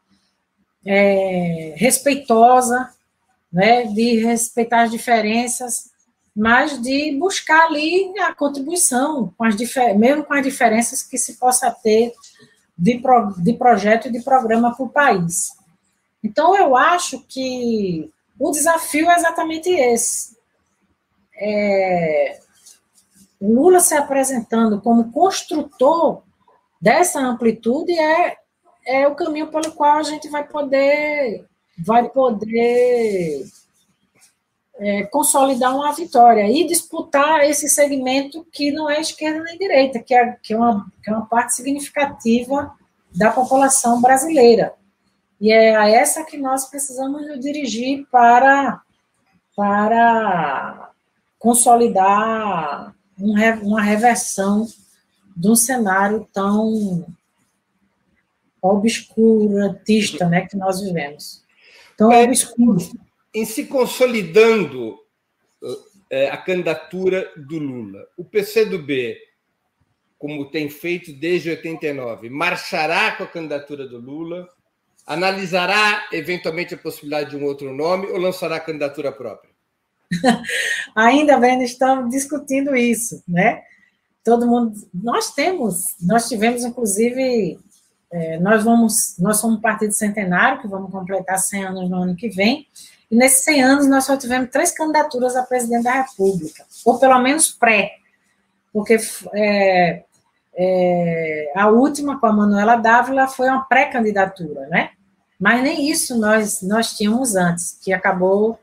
respeitosa, né, de respeitar as diferenças, mas de buscar ali a contribuição, mesmo com as diferenças que se possa ter de projeto e de programa para o país. Então, eu acho que o desafio é exatamente esse. Lula se apresentando como construtor dessa amplitude é o caminho pelo qual a gente vai poder consolidar uma vitória e disputar esse segmento que não é esquerda nem direita, que é uma parte significativa da população brasileira. E é a essa que nós precisamos nos dirigir para consolidar uma reversão de um cenário tão obscurantista, né, que nós vivemos. Tão obscuro. Em se consolidando a candidatura do Lula, o PCdoB, como tem feito desde 89, marchará com a candidatura do Lula, analisará eventualmente a possibilidade de um outro nome ou lançará a candidatura própria? Ainda bem, estamos discutindo isso, né? Todo mundo... Nós tivemos, inclusive... Nós somos um partido centenário, que vamos completar 100 anos no ano que vem, e nesses 100 anos nós só tivemos 3 candidaturas a presidente da República, ou pelo menos porque a última, com a Manuela Dávila, foi uma pré-candidatura, né? Mas nem isso nós tínhamos antes, que acabou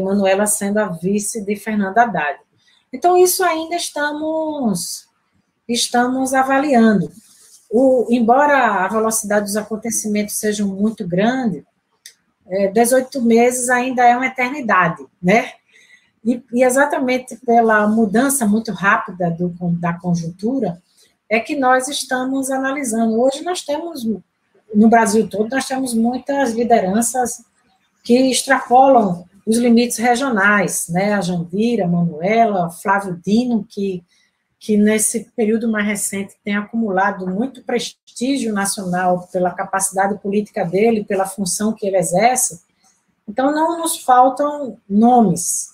Manuela sendo a vice de Fernando Haddad. Então, isso ainda estamos avaliando. Embora a velocidade dos acontecimentos seja muito grande, 18 meses ainda é uma eternidade, né? E exatamente pela mudança muito rápida da conjuntura, é que nós estamos analisando. Hoje nós temos, no Brasil todo, nós temos muitas lideranças que extrapolam os limites regionais, né? A Jandira, a Manuela, Flávio Dino, que nesse período mais recente tem acumulado muito prestígio nacional pela capacidade política dele, pela função que ele exerce. Então, não nos faltam nomes,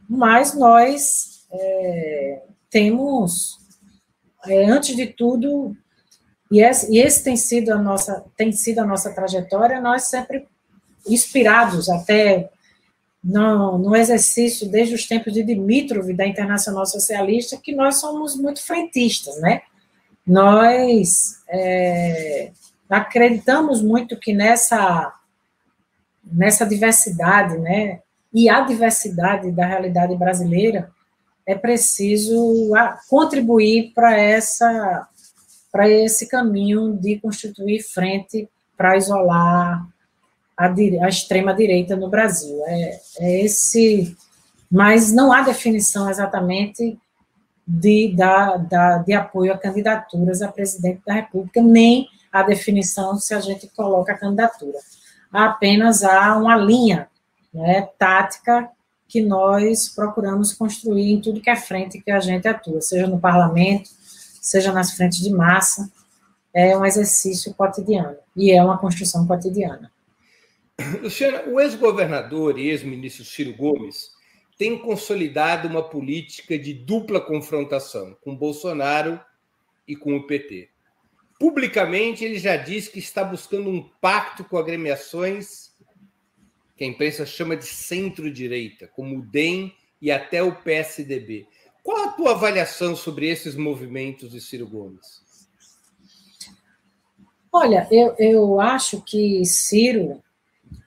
mas nós temos, antes de tudo, e esse tem sido a nossa trajetória, nós sempre inspirados, até no exercício, desde os tempos de Dimitrov, da Internacional Socialista, que nós somos muito frentistas, né? Nós acreditamos muito que nessa diversidade, né, e a diversidade da realidade brasileira, é preciso contribuir para esse caminho de constituir frente para isolar a extrema-direita no Brasil. Mas não há definição exatamente de apoio a candidaturas a presidente da República, nem a definição se a gente coloca a candidatura. Apenas há uma linha, né, tática que nós procuramos construir em tudo que é frente que a gente atua, seja no parlamento, seja nas frentes de massa. É um exercício cotidiano, e é uma construção cotidiana. Luciana, o ex-governador e ex-ministro Ciro Gomes tem consolidado uma política de dupla confrontação com Bolsonaro e com o PT. Publicamente, ele já diz que está buscando um pacto com agremiações que a imprensa chama de centro-direita, como o DEM e até o PSDB. Qual a tua avaliação sobre esses movimentos de Ciro Gomes? Olha, eu acho que Ciro,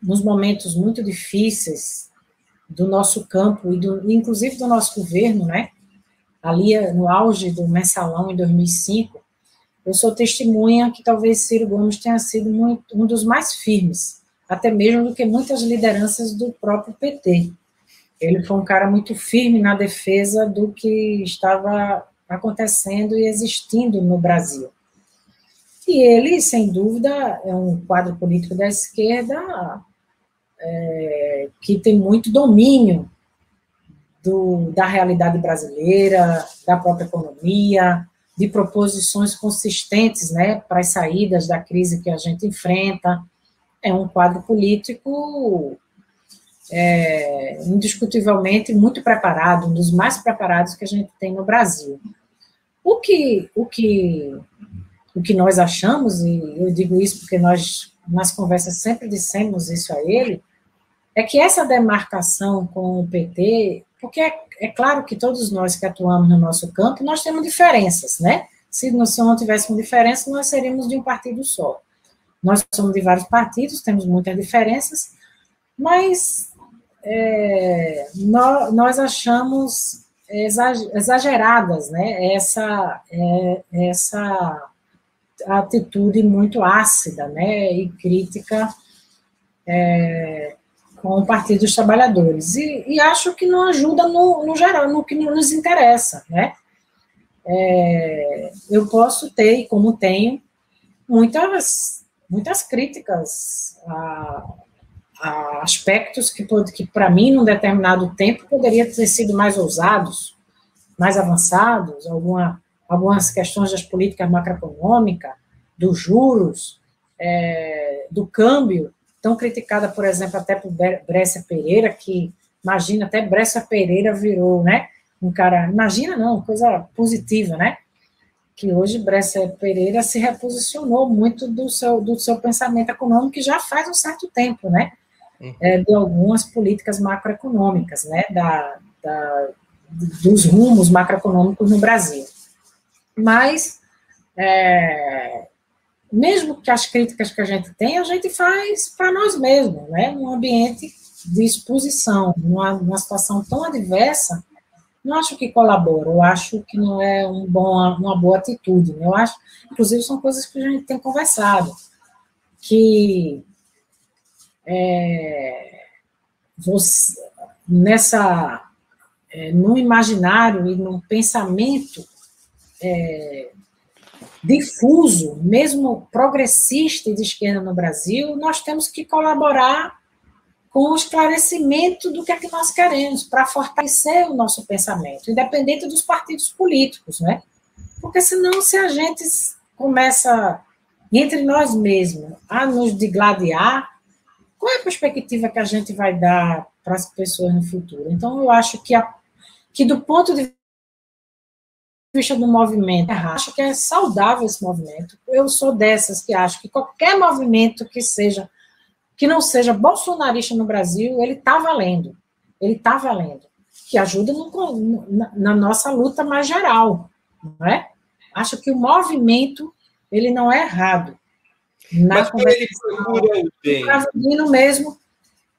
nos momentos muito difíceis do nosso campo, inclusive do nosso governo, né, ali no auge do Mensalão, em 2005, eu sou testemunha que talvez Ciro Gomes tenha sido um dos mais firmes, até mesmo do que muitas lideranças do próprio PT. Ele foi um cara muito firme na defesa do que estava acontecendo e existindo no Brasil. E ele, sem dúvida, é um quadro político da esquerda que tem muito domínio da realidade brasileira, da própria economia, de proposições consistentes, né, para as saídas da crise que a gente enfrenta. É um quadro político indiscutivelmente muito preparado, um dos mais preparados que a gente tem no Brasil. O que nós achamos, e eu digo isso porque nós, nas conversas, sempre dissemos isso a ele, é que essa demarcação com o PT, porque é claro que todos nós que atuamos no nosso campo, nós temos diferenças, né? Se não tivéssemos diferença, nós seríamos de um partido só. Nós somos de vários partidos, temos muitas diferenças, mas nós achamos exageradas, né, essa atitude muito ácida, né, e crítica com o Partido dos Trabalhadores. E acho que não ajuda no geral, no que nos interessa, né. Eu posso ter, e como tenho, muitas críticas a aspectos que para mim, num determinado tempo, poderia ter sido mais ousados, mais avançados, algumas questões das políticas macroeconômicas, dos juros, do câmbio, tão criticada, por exemplo, até por Brescia Pereira, que, imagina, até Brescia Pereira virou, né, um cara, imagina não, coisa positiva, né, que hoje Brescia Pereira se reposicionou muito do seu pensamento econômico, que já faz um certo tempo, né, de algumas políticas macroeconômicas, né, dos rumos macroeconômicos no Brasil. Mas, mesmo que as críticas que a gente faz para nós mesmos, né, num ambiente de exposição, numa situação tão adversa, não acho que colabora, eu acho que não é uma boa atitude, né? Eu acho, inclusive, são coisas que a gente tem conversado, que no imaginário e no pensamento difuso, mesmo progressista e de esquerda no Brasil, nós temos que colaborar com o esclarecimento do que é que nós queremos, para fortalecer o nosso pensamento, independente dos partidos políticos, né? Porque senão, se a gente começa, entre nós mesmos, a nos digladiar, qual é a perspectiva que a gente vai dar para as pessoas no futuro? Então, eu acho que do ponto de vista do movimento, acho que é saudável esse movimento. Eu sou dessas que acho que qualquer movimento que não seja bolsonarista no Brasil, ele está valendo. ele está valendo, que ajuda na nossa luta mais geral, não é? Acho que o movimento, ele não é errado. Mas quando ele procura o DEM... O mesmo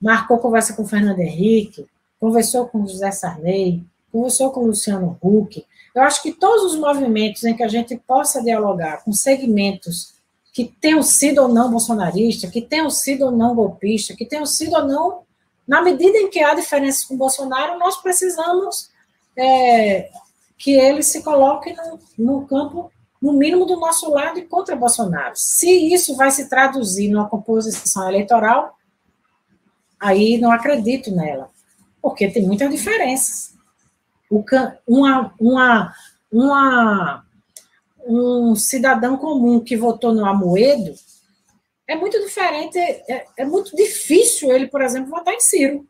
marcou conversa com o Fernando Henrique, conversou com o José Sarney, conversou com o Luciano Huck. Eu acho que todos os movimentos em que a gente possa dialogar com segmentos que tenham sido ou não bolsonaristas, que tenham sido ou não golpistas, que tenham sido ou não, na medida em que há diferenças com o Bolsonaro, nós precisamos que ele se coloque no campo, no mínimo, do nosso lado e contra Bolsonaro. Se isso vai se traduzir numa composição eleitoral, aí não acredito nela, porque tem muitas diferenças. Um cidadão comum que votou no Amoedo é muito diferente, é muito difícil ele, por exemplo, votar em Ciro,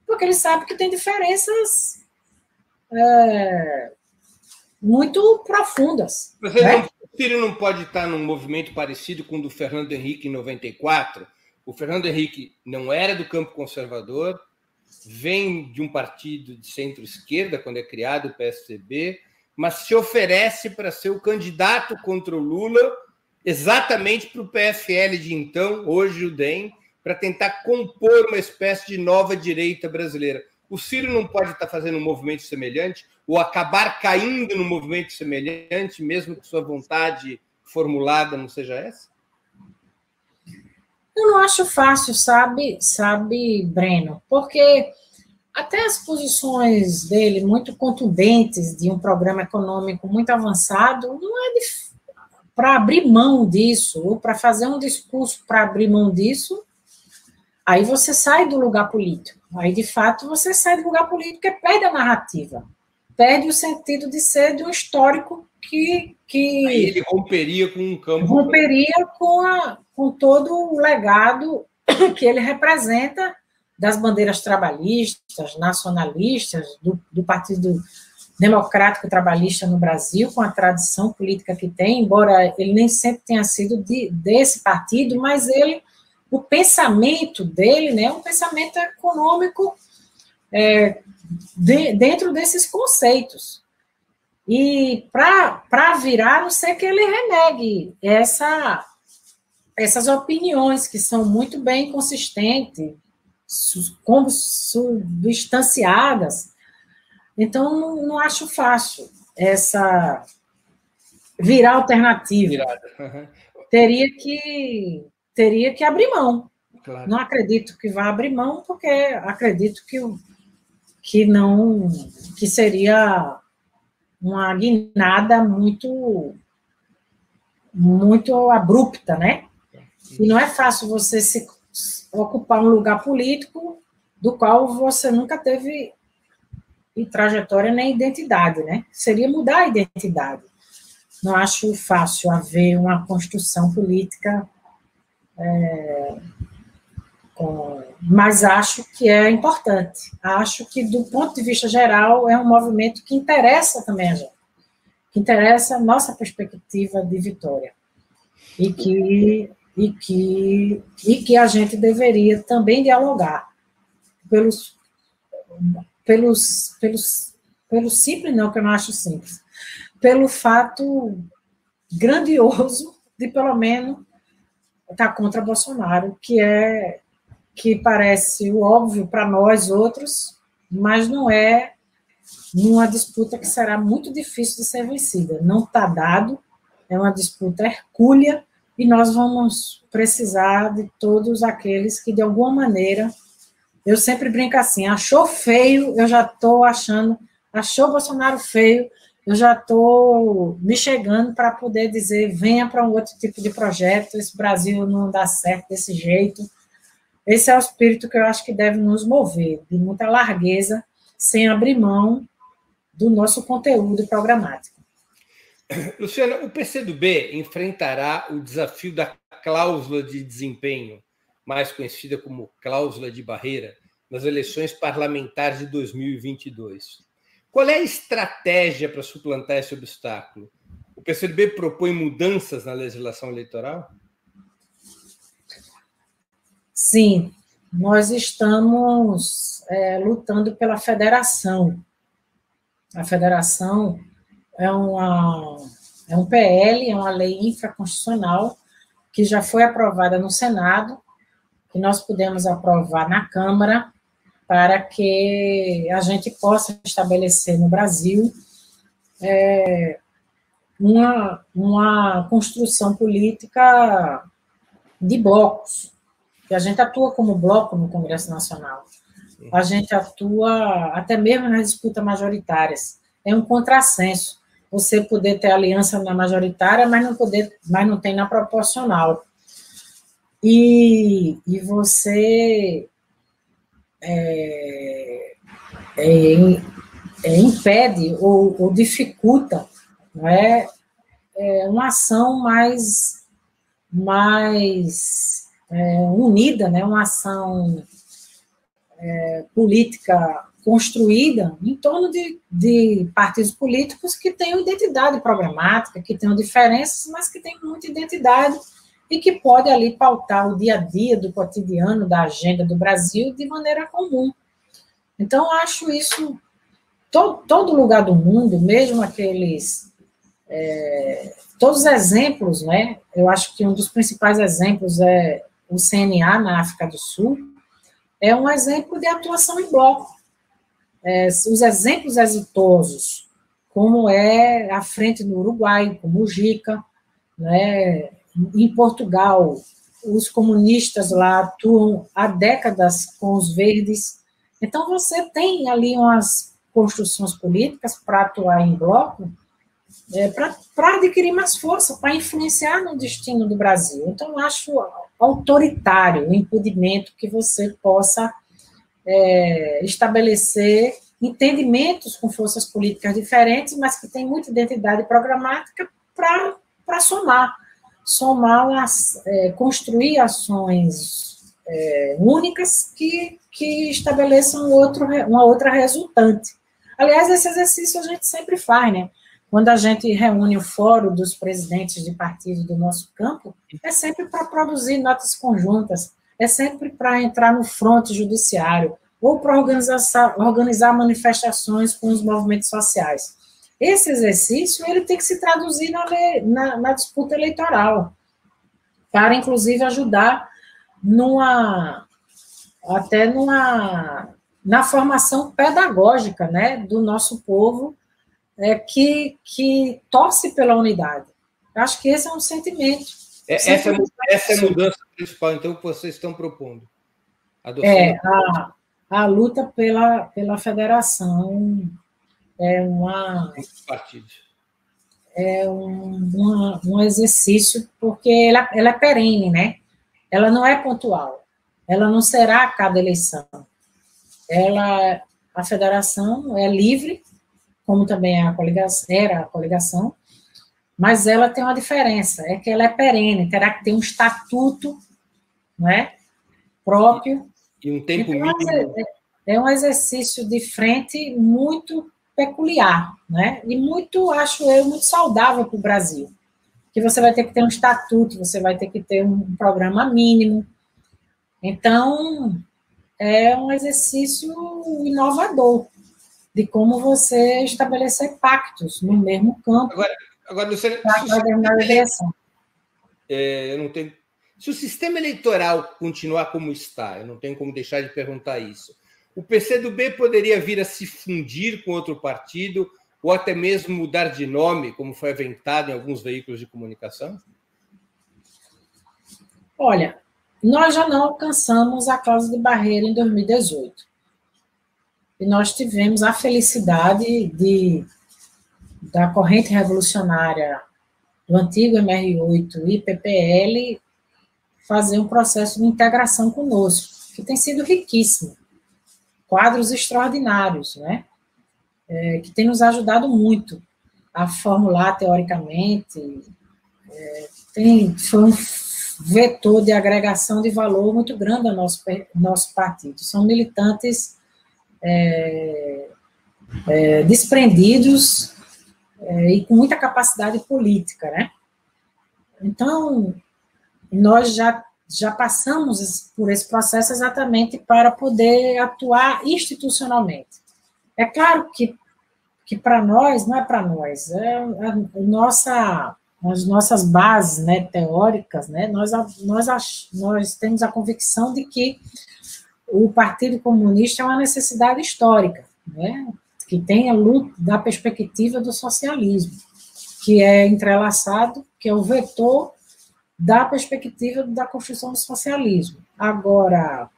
porque ele sabe que tem diferenças muito profundas. O Ciro não pode estar num movimento parecido com o do Fernando Henrique em 94? O Fernando Henrique não era do campo conservador, vem de um partido de centro-esquerda, quando é criado o PSDB, mas se oferece para ser o candidato contra o Lula, exatamente para o PFL de então, hoje o DEM, para tentar compor uma espécie de nova direita brasileira. O Ciro não pode estar fazendo um movimento semelhante ou acabar caindo num movimento semelhante, mesmo que sua vontade formulada não seja essa? Eu não acho fácil, sabe, Breno? Porque até as posições dele muito contundentes de um programa econômico muito avançado, não é para abrir mão disso, ou para fazer um discurso para abrir mão disso, aí você sai do lugar político. Aí, de fato, você sai do lugar político e perde a narrativa. Perde o sentido de ser de um histórico que aí ele romperia com um campo... Romperia com todo o legado que ele representa das bandeiras trabalhistas, nacionalistas, do Partido Democrático Trabalhista no Brasil, com a tradição política que tem, embora ele nem sempre tenha sido desse partido, mas o pensamento dele, né, é um pensamento econômico dentro desses conceitos. E para virar, não sei que ele renegue essas opiniões que são muito bem consistentes, como substanciadas. Então, não acho fácil essa virar alternativa. Uhum. Teria que abrir mão. Claro. Não acredito que vá abrir mão, porque acredito que não, que seria uma guinada muito abrupta, né? E não é fácil você se ocupar um lugar político do qual você nunca teve trajetória nem identidade, né? Seria mudar a identidade. Não acho fácil haver uma construção política, mas acho que é importante. Acho que, do ponto de vista geral, é um movimento que interessa também a gente, que interessa a nossa perspectiva de vitória. E que a gente deveria também dialogar pelo simples, não, que eu não acho simples, pelo fato grandioso de, pelo menos, estar contra Bolsonaro, que parece o óbvio para nós outros, mas não é numa disputa que será muito difícil de ser vencida. Não está dado, é uma disputa hercúlea, e nós vamos precisar de todos aqueles que, de alguma maneira, eu sempre brinco assim, achou feio, eu já estou achando, achou Bolsonaro feio, eu já estou me chegando para poder dizer, venha para um outro tipo de projeto, esse Brasil não dá certo desse jeito. Esse é o espírito que eu acho que deve nos mover, de muita largueza, sem abrir mão do nosso conteúdo programático. Luciana, o PCdoB enfrentará o desafio da cláusula de desempenho, mais conhecida como cláusula de barreira, nas eleições parlamentares de 2022. Qual é a estratégia para suplantar esse obstáculo? O PCdoB propõe mudanças na legislação eleitoral? Sim, nós estamos lutando pela federação. A federação é um PL, é uma lei infraconstitucional que já foi aprovada no Senado, que nós pudemos aprovar na Câmara, para que a gente possa estabelecer no Brasil uma construção política de blocos, que a gente atua como bloco no Congresso Nacional. A gente atua até mesmo nas disputas majoritárias. É um contrassenso você poder ter aliança na majoritária, mas não tem na proporcional. E você impede ou dificulta, não é, uma ação mais unida, né, uma ação política construída em torno de partidos políticos que tenham identidade programática, que tenham diferenças, mas que têm muita identidade e que pode ali pautar o dia a dia do cotidiano, da agenda do Brasil de maneira comum. Então, acho isso, todo lugar do mundo, mesmo aqueles, todos os exemplos, né, eu acho que um dos principais exemplos é o CNA na África do Sul, é um exemplo de atuação em bloco. Os exemplos exitosos, como é a frente no Uruguai, como o JICA, né, em Portugal, os comunistas lá atuam há décadas com os verdes. Então, você tem ali umas construções políticas para atuar em bloco, para adquirir mais força, para influenciar no destino do Brasil. Então, eu acho autoritário o impedimento que você possa estabelecer entendimentos com forças políticas diferentes, mas que têm muita identidade programática para somar, construir ações únicas que estabeleçam uma outra resultante. Aliás, esse exercício a gente sempre faz, né? Quando a gente reúne o fórum dos presidentes de partido do nosso campo, é sempre para produzir notas conjuntas, é sempre para entrar no fronte judiciário, ou para organizar manifestações com os movimentos sociais. Esse exercício ele tem que se traduzir na disputa eleitoral, para, inclusive, ajudar na formação pedagógica, né, do nosso povo, que torce pela unidade. Eu acho que esse é um sentimento. Essa é a mudança principal, então, que vocês estão propondo. A luta pela federação é um exercício, porque ela é perene, né? Ela não é pontual, ela não será a cada eleição. A federação é livre, como também era a coligação, mas ela tem uma diferença, é que ela é perene, terá que ter um estatuto, não é, próprio. E um tempo então, mínimo. É um exercício de frente muito peculiar, né? E muito, acho eu, muito saudável para o Brasil. Que você vai ter que ter um estatuto, você vai ter que ter um programa mínimo. Então, é um exercício inovador de como você estabelecer pactos no mesmo campo. Agora Luciana, eu não tenho. Se o sistema eleitoral continuar como está, eu não tenho como deixar de perguntar isso. O PCdoB poderia vir a se fundir com outro partido ou até mesmo mudar de nome, como foi aventado em alguns veículos de comunicação? Olha, nós já não alcançamos a cláusula de barreira em 2018. E nós tivemos a felicidade da corrente revolucionária do antigo MR8 e PPL fazer um processo de integração conosco, que tem sido riquíssimo. Quadros extraordinários, né? Que tem nos ajudado muito a formular teoricamente. Foi um vetor de agregação de valor muito grande ao nosso partido. São militantes desprendidos e com muita capacidade política, né? Então, nós já já passamos por esse processo exatamente para poder atuar institucionalmente. É claro que para nós, não é para nós, as nossas bases, né, teóricas, né, nós temos a convicção de que o Partido Comunista é uma necessidade histórica, né, que tem a luta da perspectiva do socialismo, que é entrelaçado, que é o vetor da perspectiva da construção do socialismo. Agora,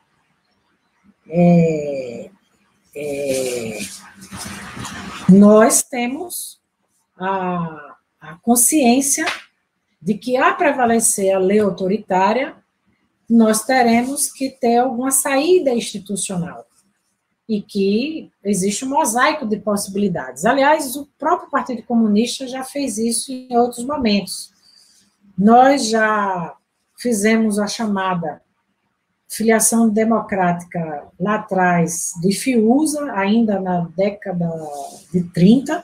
nós temos a consciência de que, a prevalecer a lei autoritária, nós teremos que ter alguma saída institucional e que existe um mosaico de possibilidades. Aliás, o próprio Partido Comunista já fez isso em outros momentos. Nós já fizemos a chamada filiação democrática lá atrás do IFIUSA, ainda na década de 30,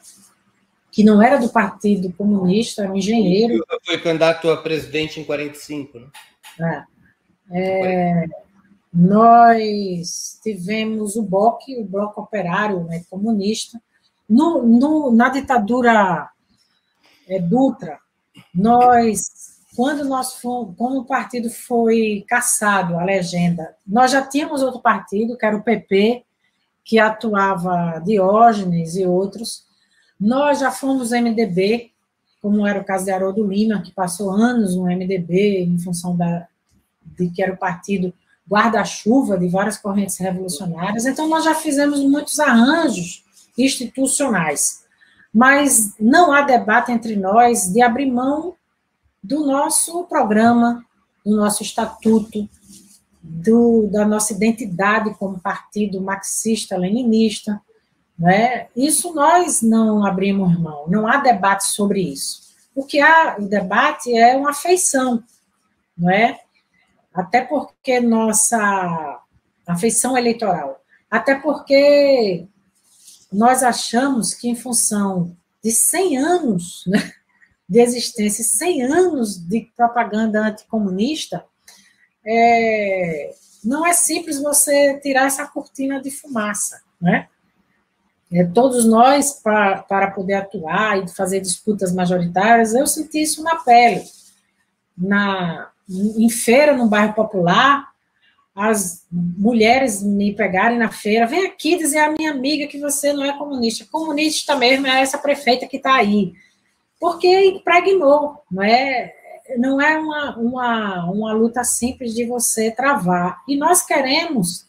que não era do Partido Comunista, era um engenheiro. Foi candidato a presidente em 45, né? Nós tivemos o BOC, o Bloco Operário, né, comunista. Na ditadura Dutra, quando o partido foi cassado, a legenda, nós já tínhamos outro partido, que era o PP, que atuava Diógenes e outros. Nós já fomos MDB, como era o caso de Haroldo Lima, que passou anos no MDB, em função de que era o partido guarda-chuva de várias correntes revolucionárias. Então, nós já fizemos muitos arranjos institucionais, mas não há debate entre nós de abrir mão do nosso programa, do nosso estatuto, da nossa identidade como partido marxista-leninista, né? Isso nós não abrimos mão, não há debate sobre isso. O que há, o debate é uma afeição, não é? Até porque nossa afeição eleitoral, até porque nós achamos que, em função de 100 anos, né, de existência, 100 anos de propaganda anticomunista, não é simples você tirar essa cortina de fumaça, né? Todos nós, para poder atuar e fazer disputas majoritárias, eu senti isso na pele. Em feira, no bairro Popular, as mulheres me pegarem na feira, vem aqui dizer à minha amiga que você não é comunista. Comunista mesmo é essa prefeita que está aí. Porque impregnou, não é uma luta simples de você travar. E nós queremos,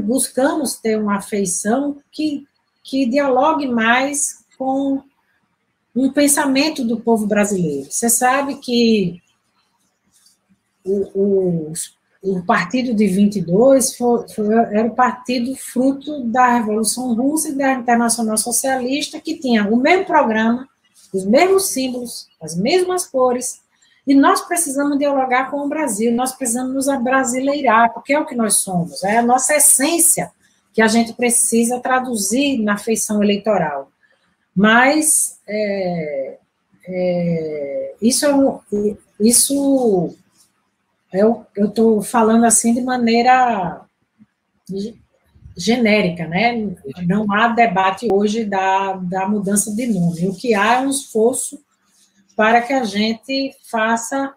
buscamos ter uma afeição que dialogue mais com um pensamento do povo brasileiro. Você sabe que o partido de 22 era o partido fruto da Revolução Russa e da Internacional Socialista, que tinha o mesmo programa, os mesmos símbolos, as mesmas cores, e nós precisamos dialogar com o Brasil, nós precisamos nos abrasileirar, porque é o que nós somos, é a nossa essência que a gente precisa traduzir na feição eleitoral. Mas eu estou falando assim de maneira genérica, né? Não há debate hoje da mudança de nome. O que há é um esforço para que a gente faça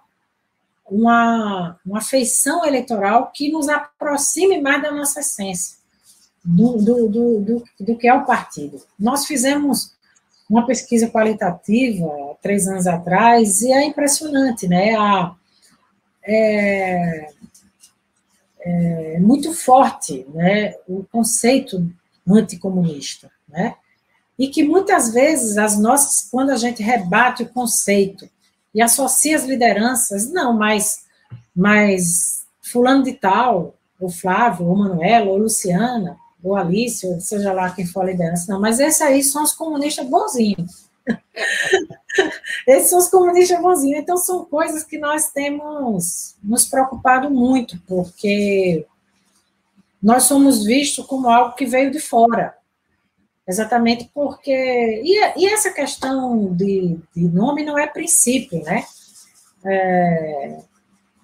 uma feição eleitoral que nos aproxime mais da nossa essência, do que é o partido. Nós fizemos uma pesquisa qualitativa 3 anos atrás e é impressionante, né? É muito forte, né, o conceito anticomunista, né? E que muitas vezes quando a gente rebate o conceito e associa as lideranças, não, mas fulano de tal, ou Flávio, ou Manuela, ou Luciana, ou Alice, ou seja lá quem for a liderança, não, mas esses aí são os comunistas bonzinhos. Esses são os comunistas bonzinhos. Então, são coisas que nós temos nos preocupado muito, porque nós somos vistos como algo que veio de fora. Exatamente porque... E essa questão de nome não é princípio, né?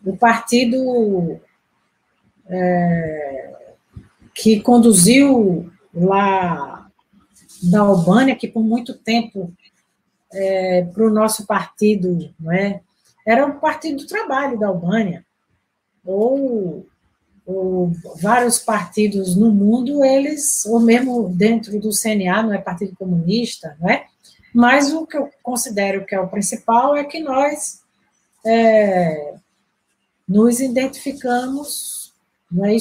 o partido que conduziu lá da Albânia, que por muito tempo para o nosso partido, não é? Era o Partido do Trabalho da Albânia, ou vários partidos no mundo, eles, ou mesmo dentro do CNA, não é Partido Comunista, não é? Mas o que eu considero que é o principal é que nós nos identificamos, né, e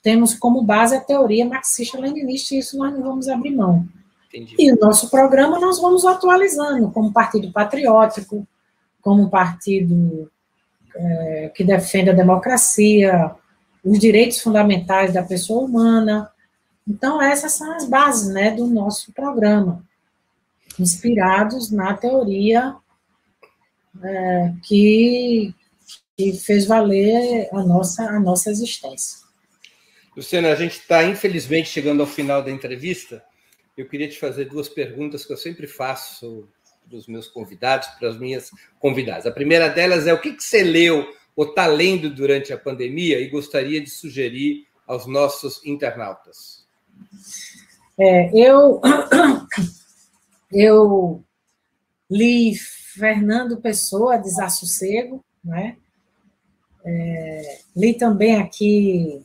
temos como base a teoria marxista-leninista, e isso nós não vamos abrir mão. Entendi. E o nosso programa nós vamos atualizando, como partido patriótico, como partido que defende a democracia, os direitos fundamentais da pessoa humana. Então, essas são as bases, né, do nosso programa, inspirados na teoria que fez valer a nossa existência. Luciana, a gente está, infelizmente, chegando ao final da entrevista. Eu queria te fazer duas perguntas que eu sempre faço para os meus convidados, para as minhas convidadas. A primeira delas é: o que você leu ou está lendo durante a pandemia e gostaria de sugerir aos nossos internautas? Eu li Fernando Pessoa, Desassossego, né? Li também aqui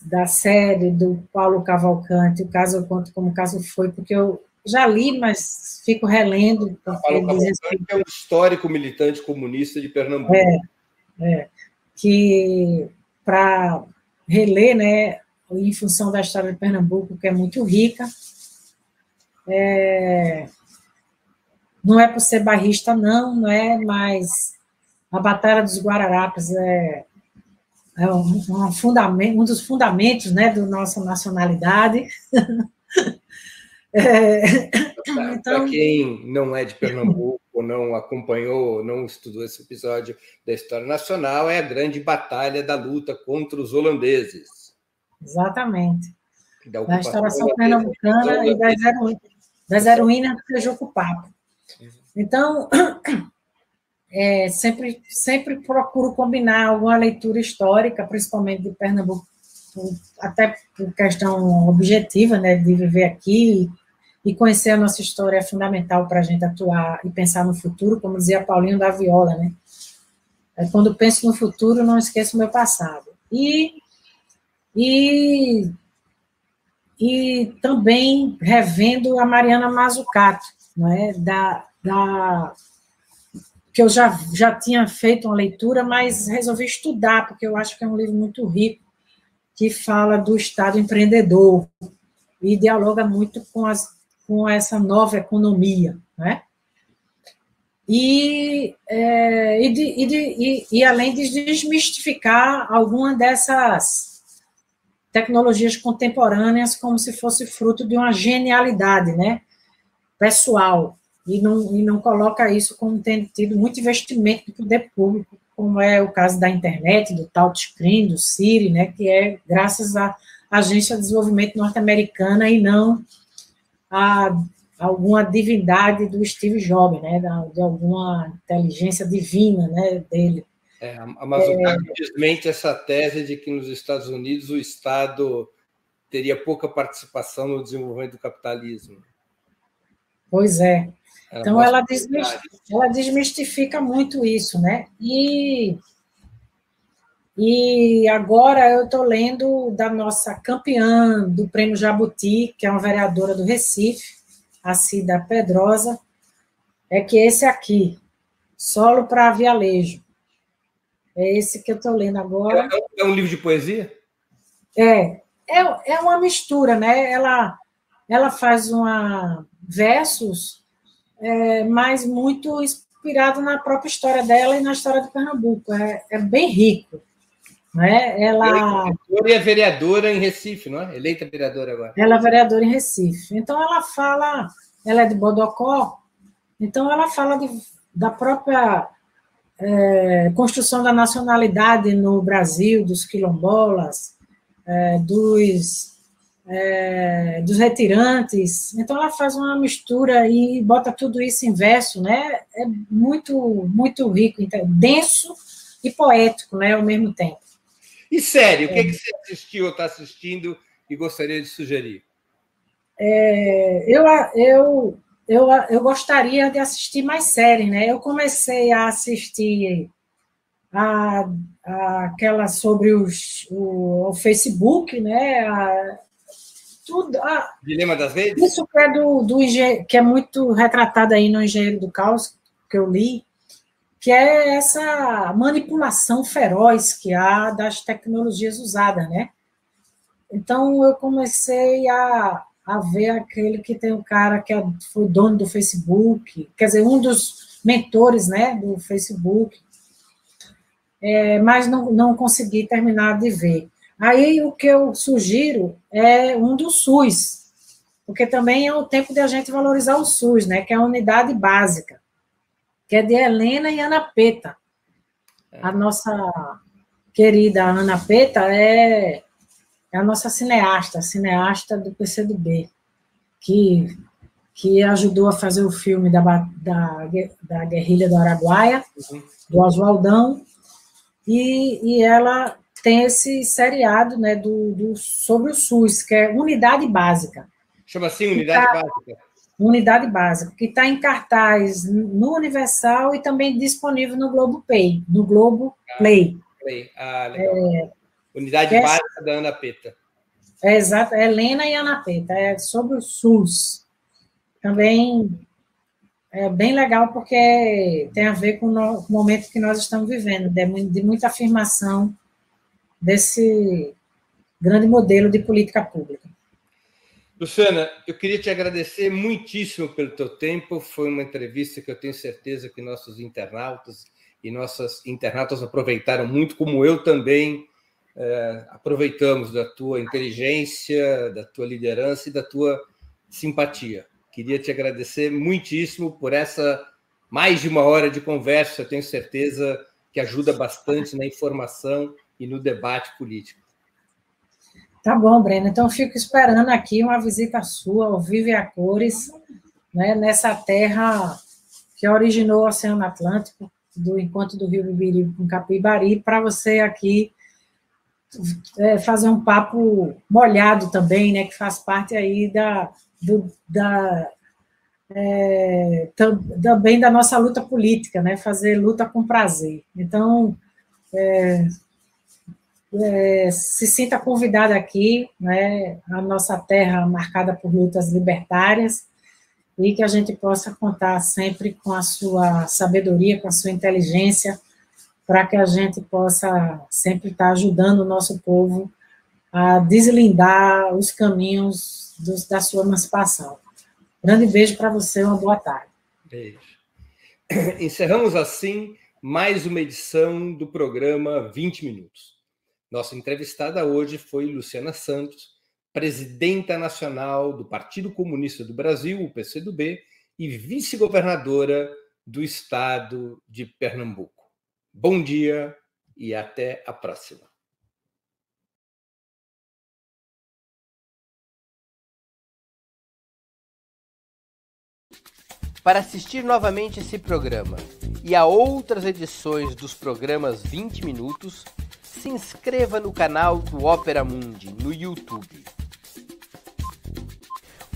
da série do Paulo Cavalcante, O Caso Eu Conto Como o Caso Foi, porque eu já li, mas fico relendo. Paulo Cavalcante é um histórico militante comunista de Pernambuco. Que para reler, né, em função da história de Pernambuco, que é muito rica. Não é por ser bairrista, não é, mas a Batalha dos Guararapes é um dos fundamentos, né, da nossa nacionalidade. Então, para quem não é de Pernambuco, não acompanhou, não estudou esse episódio da história nacional, é a grande batalha da luta contra os holandeses. Exatamente. Da restauração pernambucana e das heroínas do Tejuco-Papo. Então, sempre procuro combinar alguma leitura histórica, principalmente de Pernambuco, até por questão objetiva, né, de viver aqui e conhecer a nossa história é fundamental para a gente atuar e pensar no futuro, como dizia Paulinho da Viola, né? Quando penso no futuro, não esqueço o meu passado. E também revendo a Mariana Mazzucato, não é? Que eu já tinha feito uma leitura, mas resolvi estudar, porque eu acho que é um livro muito rico, que fala do Estado empreendedor e dialoga muito com essa nova economia, né? E além de desmistificar alguma dessas tecnologias contemporâneas como se fosse fruto de uma genialidade, né, pessoal, e não coloca isso como tendo tido muito investimento do poder público, como é o caso da internet, do touchscreen, do Siri, né, que é graças à Agência de Desenvolvimento Norte-Americana e não a alguma divindade do Steve Jobs, né, de alguma inteligência divina, né, dele. A Mazzucato desmente essa tese de que nos Estados Unidos o Estado teria pouca participação no desenvolvimento do capitalismo. Pois é. Então, ela desmistifica muito isso, né? E agora eu estou lendo da nossa campeã do Prêmio Jabuti, que é uma vereadora do Recife, a Cida Pedrosa, que esse aqui, Solo para Vialejo. É esse que eu estou lendo agora. É um livro de poesia? É uma mistura, né? Ela faz versos, mas muito inspirado na própria história dela e na história de Pernambuco. É bem rico. Né? Ela é vereadora em Recife, não é? Eleita vereadora agora. Ela é vereadora em Recife. Então, ela é de Bodocó, então ela fala da própria construção da nacionalidade no Brasil, dos quilombolas, dos dos retirantes. Então, ela faz uma mistura e bota tudo isso em verso, né? É muito, muito rico, denso e poético, né, ao mesmo tempo. E série, o que você assistiu ou está assistindo e gostaria de sugerir? Eu gostaria de assistir mais séries, né? Eu comecei a assistir aquela sobre o Facebook, né? Dilema das Redes? Isso que é que é muito retratado aí no Engenheiro do Caos, que eu li, que é essa manipulação feroz que há das tecnologias usadas, né? Então, eu comecei a ver aquele que tem um cara que foi dono do Facebook, quer dizer, um dos mentores, né, do Facebook, mas não consegui terminar de ver. Aí, o que eu sugiro é um do SUS, porque também é o tempo de a gente valorizar o SUS, né, que é a unidade básica, que é de Helena e Ana Peta. A nossa querida Ana Peta é a nossa cineasta do PCdoB, que ajudou a fazer o filme da Guerrilha do Araguaia, do Oswaldão, e ela tem esse seriado, né, sobre o SUS, que é Unidade Básica. Chama assim Unidade Básica? Unidade Básica, que está em cartaz no Universal e também disponível no Globoplay. Legal. Unidade Básica da Ana Peta. Exato, Helena e Ana Peta, é sobre o SUS. Também é bem legal porque tem a ver com o momento que nós estamos vivendo, de muita afirmação desse grande modelo de política pública. Luciana, eu queria te agradecer muitíssimo pelo teu tempo. Foi uma entrevista que eu tenho certeza que nossos internautas e nossas internautas aproveitaram muito, como eu também aproveitamos da tua inteligência, da tua liderança e da tua simpatia. Queria te agradecer muitíssimo por essa mais de uma hora de conversa. Eu tenho certeza que ajuda bastante na informação e no debate político. Tá bom, Breno. Então, eu fico esperando aqui uma visita sua, ao vivo e a cores, né, nessa terra que originou o Oceano Atlântico, do encontro do Rio Bibiri com Capibari, para você aqui fazer um papo molhado também, né, que faz parte aí também da nossa luta política, né, fazer luta com prazer. Então, se sinta convidada aqui, né, a nossa terra marcada por lutas libertárias, e que a gente possa contar sempre com a sua sabedoria, com a sua inteligência, para que a gente possa sempre estar ajudando o nosso povo a deslindar os caminhos da sua emancipação. Grande beijo para você, uma boa tarde. Beijo. Encerramos assim mais uma edição do programa 20 Minutos. Nossa entrevistada hoje foi Luciana Santos, presidenta nacional do Partido Comunista do Brasil, o PCdoB, e vice-governadora do estado de Pernambuco. Bom dia e até a próxima. Para assistir novamente esse programa e a outras edições dos programas 20 Minutos, se inscreva no canal do Ópera Mundi no YouTube.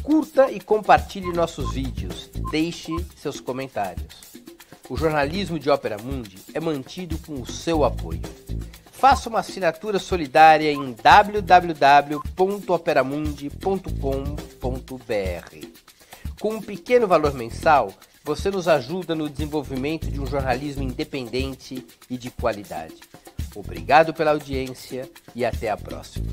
Curta e compartilhe nossos vídeos, deixe seus comentários. O jornalismo de Ópera Mundi é mantido com o seu apoio. Faça uma assinatura solidária em www.operamundi.com.br. Com um pequeno valor mensal, você nos ajuda no desenvolvimento de um jornalismo independente e de qualidade. Obrigado pela audiência e até a próxima.